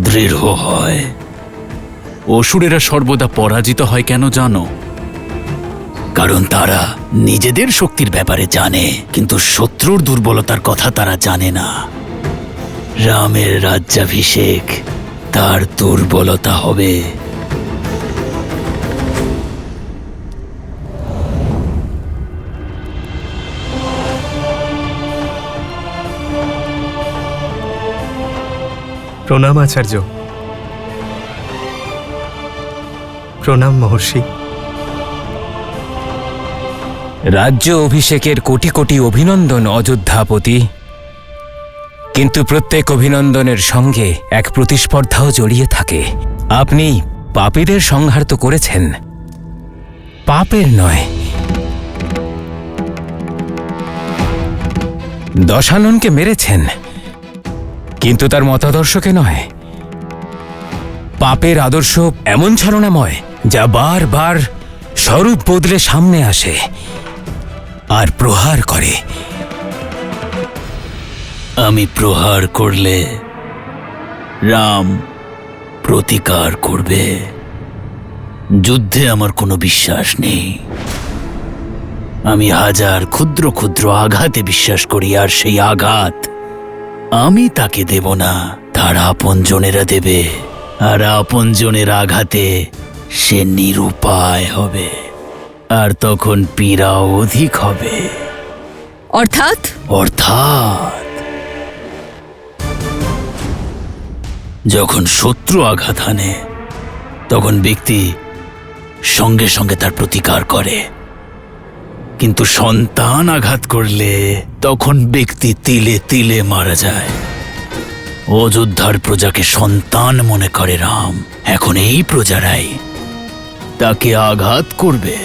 দৃঢ় হয়। অসুরেরা সর্বদা পরাজিত হয় কেন জানো? কারণ তারা নিজেদের শক্তির ব্যাপারে জানে, কিন্তু শত্রুর দুর্বলতার কথা তারা জানে না। রামের রাজ্যাভিষেক তার দুর্বলতা হবে। প্রণাম আচার্য। প্রণাম মহর্ষি। রাজ্য অভিষেকের কোটি কোটি অভিনন্দন অযোধ্যাপতি, কিন্তু প্রত্যেক অভিনন্দনের সঙ্গে এক প্রতিস্পর্ধাও জড়িয়ে থাকে। আপনি পাপীদের সংহার তো করেছেন, পাপের নয়। দশাননকে মেরেছেন, কিন্তু তার মতাদর্শকে নয়। পাপের আদর্শ এমন ছলনাময় যা বারবার স্বরূপ বদলে সামনে আসে আর প্রহার করে। আমি প্রহার করলে রাম প্রতিকার করবে। যুদ্ধে আমার কোনো বিশ্বাস নেই। আমি হাজার ক্ষুদ্র ক্ষুদ্র আঘাতে বিশ্বাস করি, আর সেই আঘাত আমি তাকে দেব না, তার আপনজনেরা দেবে। আর আপনজনের আঘাতে সে নিরুপায় হবে, আর তখন পীড়া অধিক হবে। অর্থাৎ যখন শত্রু আঘাত হানে, তখন ব্যক্তি সঙ্গে সঙ্গে তার প্রতিকার করে, কিন্তু সন্তান আঘাত করলে তখন ব্যক্তি তিলে তিলে মারা যায়। অযোধ্যার প্রজাকে সন্তান মনে করে রাম। এখন এই প্রজারাই তাকে আঘাত করবে।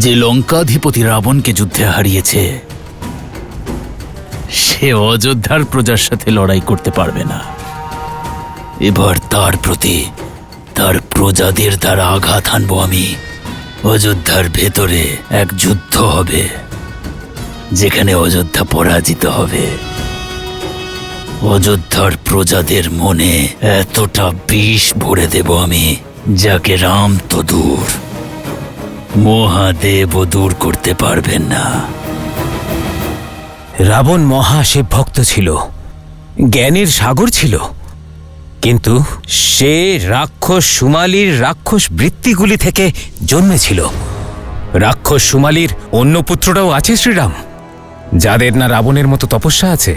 যে লঙ্কাধিপতি রাবণকে যুদ্ধে হারিয়েছে, সে অযোধ্যার প্রজার সাথে লড়াই করতে পারবে না। এবার তার প্রতি তার প্রজাদের দ্বারা আঘাত হানবো আমি। অযোধ্যার ভেতরে এক যুদ্ধ হবে, যেখানে অযোধ্যা পরাজিত হবে। অযোধ্যার প্রজাদের মনে এতটা বিষ ভরে দেব আমি, যাকে রাম তো দূর, মহাদেবও দূর করতে পারবেন না। রাবণ মহাশিব ভক্ত ছিল, জ্ঞানের সাগর ছিল, কিন্তু সে রাক্ষস সুমালির রাক্ষস বৃত্তিগুলি থেকে জন্মেছিল। রাক্ষস সুমালির অন্য পুত্ররাও আছে শ্রীরাম, যাদের না রাবণের মতো তপস্যা আছে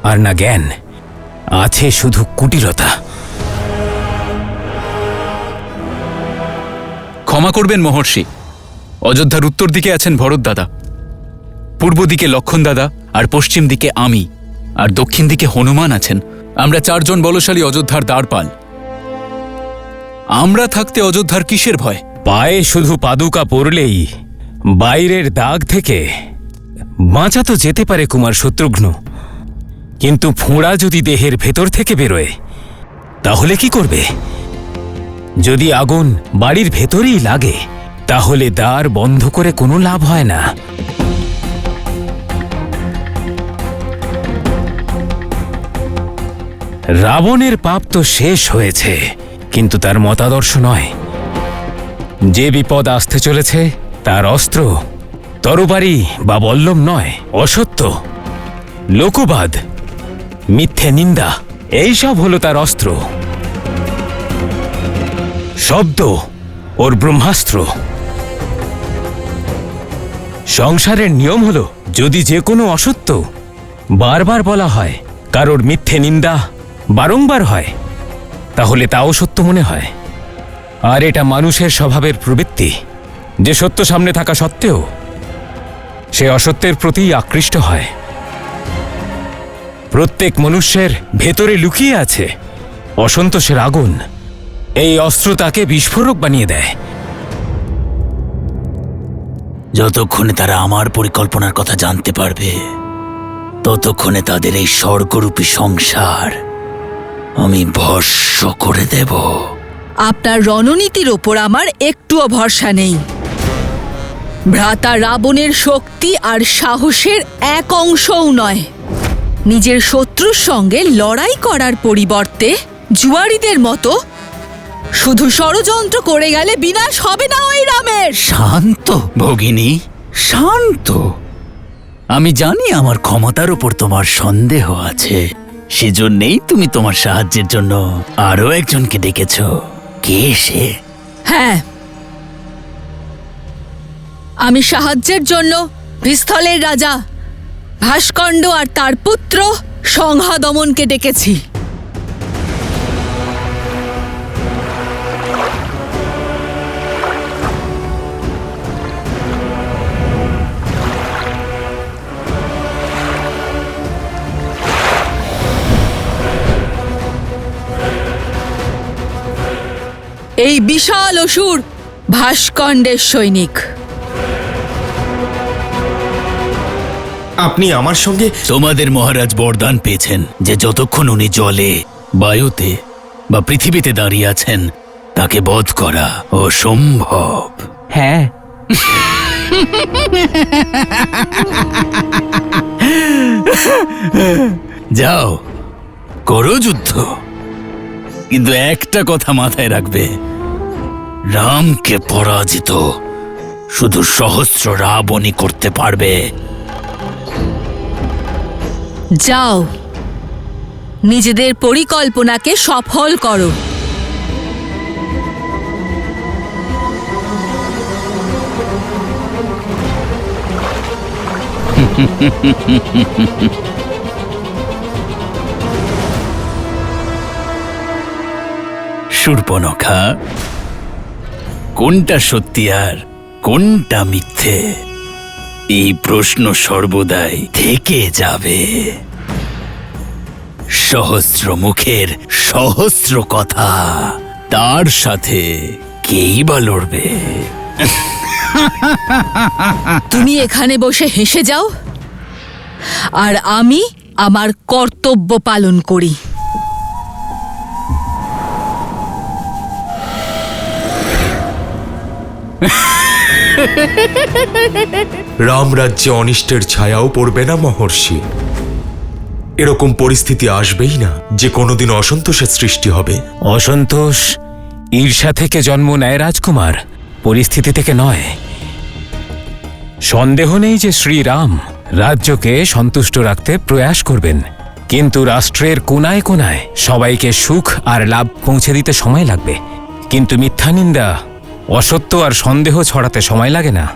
আর না জ্ঞান, আছে শুধু কুটিলতা। ক্ষমা করবেন মহর্ষি, অযোধ্যার উত্তর দিকে আছেন ভরত দাদা, পূর্ব দিকে লক্ষণ দাদা, আর পশ্চিম দিকে আমি, আর দক্ষিণ দিকে হনুমান আছেন। আমরা 4 জন বলশালী অযোধ্যার দ্বারপাল। আমরা থাকতে অযোধ্যার কিসের ভয়? পায়ে শুধু পাদুকা পরলেই বাইরের দাগ থেকে বাঁচা তো যেতে পারে কুমার শত্রুঘ্ন, কিন্তু ফোঁড়া যদি দেহের ভেতর থেকে বেরোয় তাহলে কি করবে? যদি আগুন বাড়ির ভেতরেই লাগে, তাহলে দ্বার বন্ধ করে কোনো লাভ হয় না। রাবণের পাপ তো শেষ হয়েছে, কিন্তু তার মতাদর্শ নয়। যে বিপদ আসতে চলেছে তার অস্ত্র তরবারি বা বল্লম নয়, অসত্য, লোকবাদ, মিথ্যে নিন্দা, এইসব হলো তার অস্ত্র। শব্দ ওর ব্রহ্মাস্ত্র। সংসারের নিয়ম হলো, যদি যে কোনো অসত্য বারবার বলা হয়, কারোর মিথ্যে নিন্দা বারংবার হয়, তাহলে তাও সত্য মনে হয়। আর এটা মানুষের স্বভাবের প্রবৃত্তি যে সত্য সামনে থাকা সত্ত্বেও সে অসত্যের প্রতি আকৃষ্ট হয়। প্রত্যেক মনুষ্যের ভেতরে লুকিয়ে আছে অসন্তোষের আগুন। এই অস্ত্র তাকে বিস্ফোরক বানিয়ে দেয়। যতক্ষণে তারা আমার পরিকল্পনার কথা জানতে পারবে, ততক্ষণে তাদের এই স্বর্গরূপী সংসার আমি ভস্ম করে দেব। আপনার রণনীতির ওপর আমার একটুও ভরসা নেই। ভ্রাতা রাবণের শক্তি আর সাহসের এক অংশও নয়। নিজের শত্রুর সঙ্গে লড়াই করার পরিবর্তে জুয়ারিদের মতো শুধু ষড়যন্ত্র করে গেলে বিনাশ হবে না ওই রামের। শান্ত ভগিনী, শান্ত। আমি জানি আমার ক্ষমতার উপর তোমার সন্দেহ আছে, সেজন্যই তুমি তোমার সাহায্যের জন্য আরো একজনকে ডেকেছ। কে সে? হ্যাঁ, আমি সাহায্যের জন্য বিস্থলের রাজা ভাস্কণ্ড আর তার পুত্র সংহাদমনকে ডেকেছি। এই বিশাল অসুর ভাস্কণ্ডের সৈনিক। আপনি আমার সঙ্গে? তোমাদের মহারাজ বরদান পেয়েছেন যে যতক্ষণ উনি জলে, বায়ুতে বা পৃথিবীতে দাঁড়িয়ে আছেন তাকে বধ করা অসম্ভব। হ্যাঁ, যাও, করো যুদ্ধ, কিন্তু একটা কথা মাথায় রাখবে, রামকে পরাজিত শুধু সহস্র রাবণই করতে পারবে। যাও, নিজেদের পরিকল্পনাকে সফল করো। শূর্পণখা, কোনটা সত্যি আর কোনটা মিথ্যে, এই প্রশ্ন সর্বদাই থেকে যাবে। সহস্র মুখের সহস্র কথা, তার সাথে কেই বা লড়বে? তুমি এখানে বসে হেসে যাও, আর আমি আমার কর্তব্য পালন করি। রাম রাজ্যে অনিষ্টের ছায়াও পড়বে না মহর্ষি। এরকম পরিস্থিতি আসবেই না যে কোনোদিন অসন্তোষের সৃষ্টি হবে। অসন্তোষ ঈর্ষা থেকে জন্ম নেয় রাজকুমার, পরিস্থিতি থেকে নয়। সন্দেহ নেই যে শ্রীরাম রাজ্যকে সন্তুষ্ট রাখতে প্রয়াস করবেন, কিন্তু রাষ্ট্রের কোনায় কোনায় সবাইকে সুখ আর লাভ পৌঁছে দিতে সময় লাগবে। কিন্তু মিথ্যা নিন্দা, অসত্য আর সন্দেহ ছড়াতে সময় লাগে না।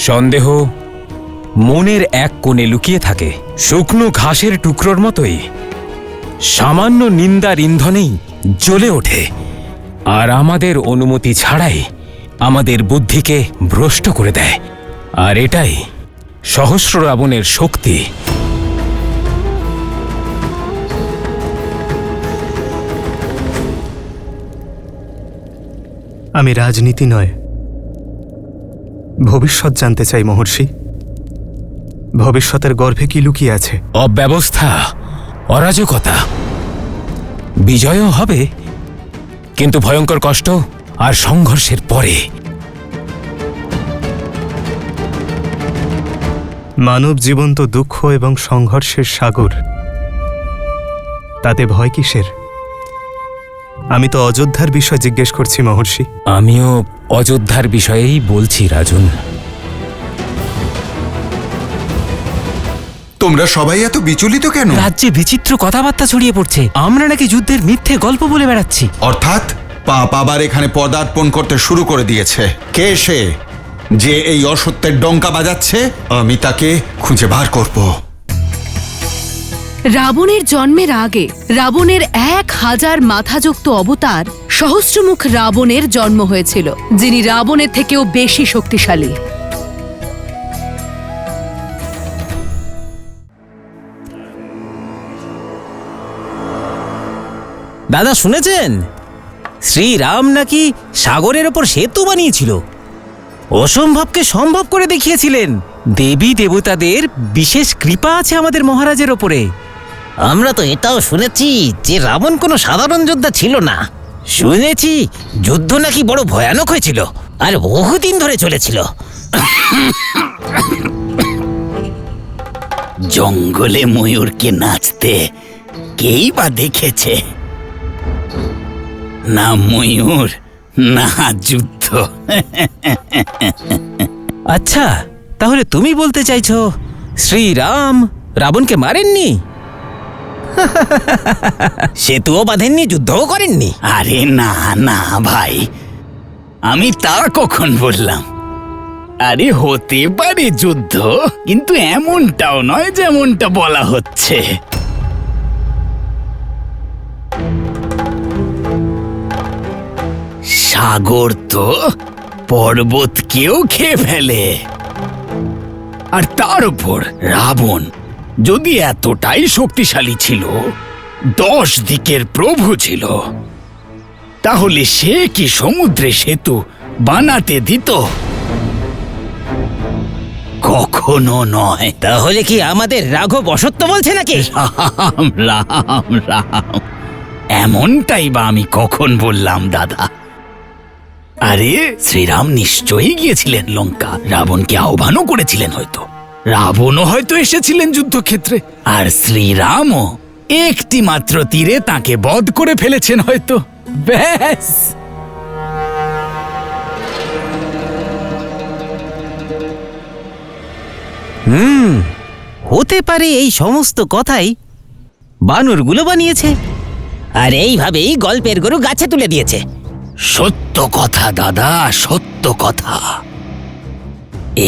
সন্দেহ মনের এক কোণে লুকিয়ে থাকে, শুকনো ঘাসের টুকরোর মতোই, সামান্য নিন্দার ইন্ধনেই জ্বলে ওঠে, আর আমাদের অনুমতি ছাড়াই আমাদের বুদ্ধিকে ভ্রষ্ট করে দেয়। আর এটাই সহস্র রাবণের শক্তি। আমি রাজনীতি নয়, ভবিষ্যৎ জানতে চাই মহর্ষি। ভবিষ্যতের গর্ভে কি লুকিয়ে আছে? অব্যবস্থা, অরাজকতা। বিজয়ও হবে, কিন্তু ভয়ঙ্কর কষ্ট আর সংঘর্ষের পরে। মানব জীবন তো দুঃখ এবং সংঘর্ষের সাগর, তাতে ভয় কিসের? আমি তো অযোধ্যার বিষয় জিজ্ঞেস করছি মহর্ষি। আমিও অযোধ্যার বিষয়েই বলছি রাজন। তোমরা সবাই এত বিচলিত কেন? রাজ্যে বিচিত্র কথাবার্তা ছড়িয়ে পড়ছে, আমরা নাকি যুদ্ধের মিথ্যে গল্প বলে বেড়াচ্ছি। অর্থাৎ পাপ আবার এখানে পদার্পণ করতে শুরু করে দিয়েছে। কে সে যে এই অসত্যের ডঙ্কা বাজাচ্ছে? আমি তাকে খুঁজে বার করব। রাবণের জন্মের আগে রাবণের 1000 মাথাযুক্ত অবতার সহস্রমুখ রাবণের জন্ম হয়েছিল, যিনি রাবণের থেকেও বেশি শক্তিশালী। দাদা শুনেছেন, শ্রীরাম নাকি সাগরের ওপর সেতু বানিয়েছিল, অসম্ভবকে সম্ভব করে দেখিয়েছিলেন। দেবী দেবতাদের বিশেষ কৃপা আছে আমাদের মহারাজের ওপরে। আমরা তো এটাও শুনেছি যে রাবণ কোনো সাধারণ যোদ্ধা ছিল না। শুনেছি যুদ্ধ নাকি বড় ভয়ানক হয়েছিল। আর বহুদিন ধরে চলেছিল। জঙ্গলে ময়ূরকে নাচতে কেই বা দেখেছে? না ময়ূর, না যুদ্ধ। আচ্ছা, তাহলে তুমি বলতে চাইছো শ্রীরাম রাবণকে মারেননি? সেতুও বাঁধেননি, যুদ্ধও করেননি? আরে না না ভাই, আমি তা কখন বললাম? আরে হতে পারে যুদ্ধ, কিন্তু এমনটাও নয় যেমনটা বলা হচ্ছে। সাগর তো পর্বতকেও খেয়ে ফেলে। আর তার উপর রাবণ যদি এতটাই শক্তিশালী ছিল, 10 দিকের প্রভু ছিল, তাহলে সে কি সমুদ্রে সেতু বানাতে দিত? কখনো নয়। তাহলে কি আমাদের রাঘব অসত্য বলছে নাকি? রাম রাম রাম, এমনটাই বা আমি কখন বললাম দাদা? আরে শ্রীরাম নিশ্চয়ই গিয়েছিলেন লঙ্কা, রাবণকে আহ্বানও করেছিলেন হয়তো, রাবণও হয়তো এসেছিলেন যুদ্ধক্ষেত্রে, আর শ্রীরামও একটি মাত্র তীরে তাকে বধ করে ফেলেছেন হয়তো। ব্যাস। হতে পারে এই সমস্ত কথাই বানরগুলো বানিয়েছে, আর এইভাবেই গল্পের গরু গাছে তুলে দিয়েছে। সত্য কথা দাদা, সত্য কথা।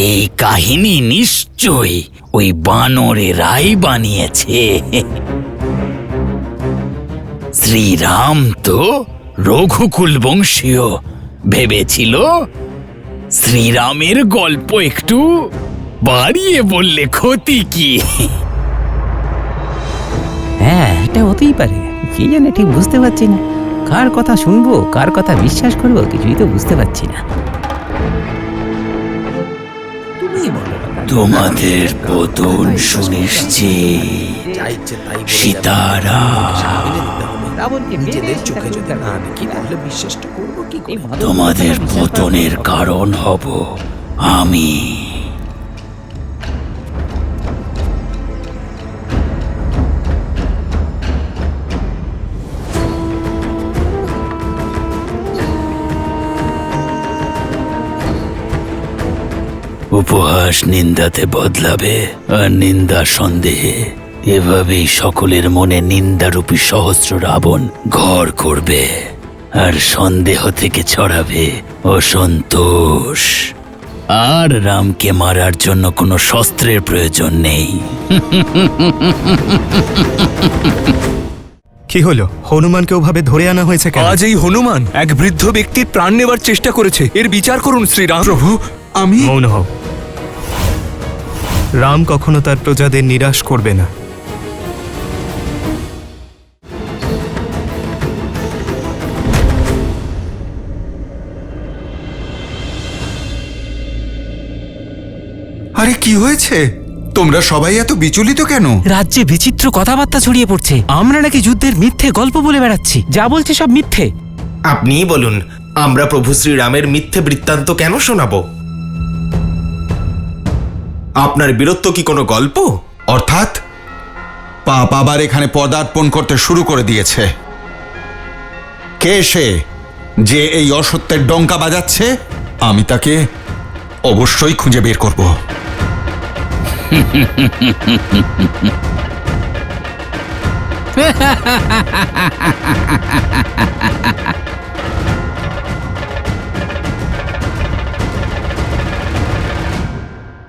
এই কাহিনী নিশ্চয়ই ওই বানরেরাই বানিয়েছে। শ্রীরাম তো রঘুকুল বংশীয়, ভেবেছিল শ্রীরামের গল্প একটু বাড়িয়ে বললে ক্ষতি কি? হ্যাঁ, এটা হতেই পারে। কি জানে, ঠিক বুঝতে পারছি না কার কথা শুনবো, কার কথা বিশ্বাস করবো, কিছুই তো বুঝতে পারছি না। তোমাদের পতন সুনিশ্চিত। সীতারাম, তোমাদের পতনের কারণ হব আমি। উপহাস নিন্দাতে বদলাবে, আর নিন্দা সন্দেহে। এভাবেই সকলের মনে নিন্দারূপী সহস্র রাবণ ঘর করবে, আর সন্দেহ থেকে ছড়াবে অসন্তোষ। আর রামকে মারার জন্য কোনো শস্ত্রের প্রয়োজন নেই। কি হলো? হনুমানকে ওভাবে ধরে আনা হয়েছে কেন? আজ এই হনুমান এক বৃদ্ধ ব্যক্তির প্রাণ নেবার চেষ্টা করেছে, এর বিচার করুন শ্রীরাম। প্রভু, আমি মৌন হও। রাম কখনো তার প্রজাদের নিরাশ করবে না। আরে কি হয়েছে? তোমরা সবাই এত বিচলিত কেন? রাজ্যে বিচিত্র কথাবার্তা ছড়িয়ে পড়ছে। আমরা নাকি যুদ্ধের মিথ্যে গল্প বলে বেড়াচ্ছি, যা বলছে সব মিথ্যে। আপনিই বলুন, আমরা প্রভু শ্রীরামের মিথ্যে বৃত্তান্ত কেন শোনাবো? আপনার বীরত্ব কি কোনো গল্প? অর্থাৎ পাপ আবার এখানে পদার্পণ করতে শুরু করে দিয়েছে। কে সে যে এই অসত্যের ডঙ্কা বাজাচ্ছে? আমি তাকে অবশ্যই খুঁজে বের করব।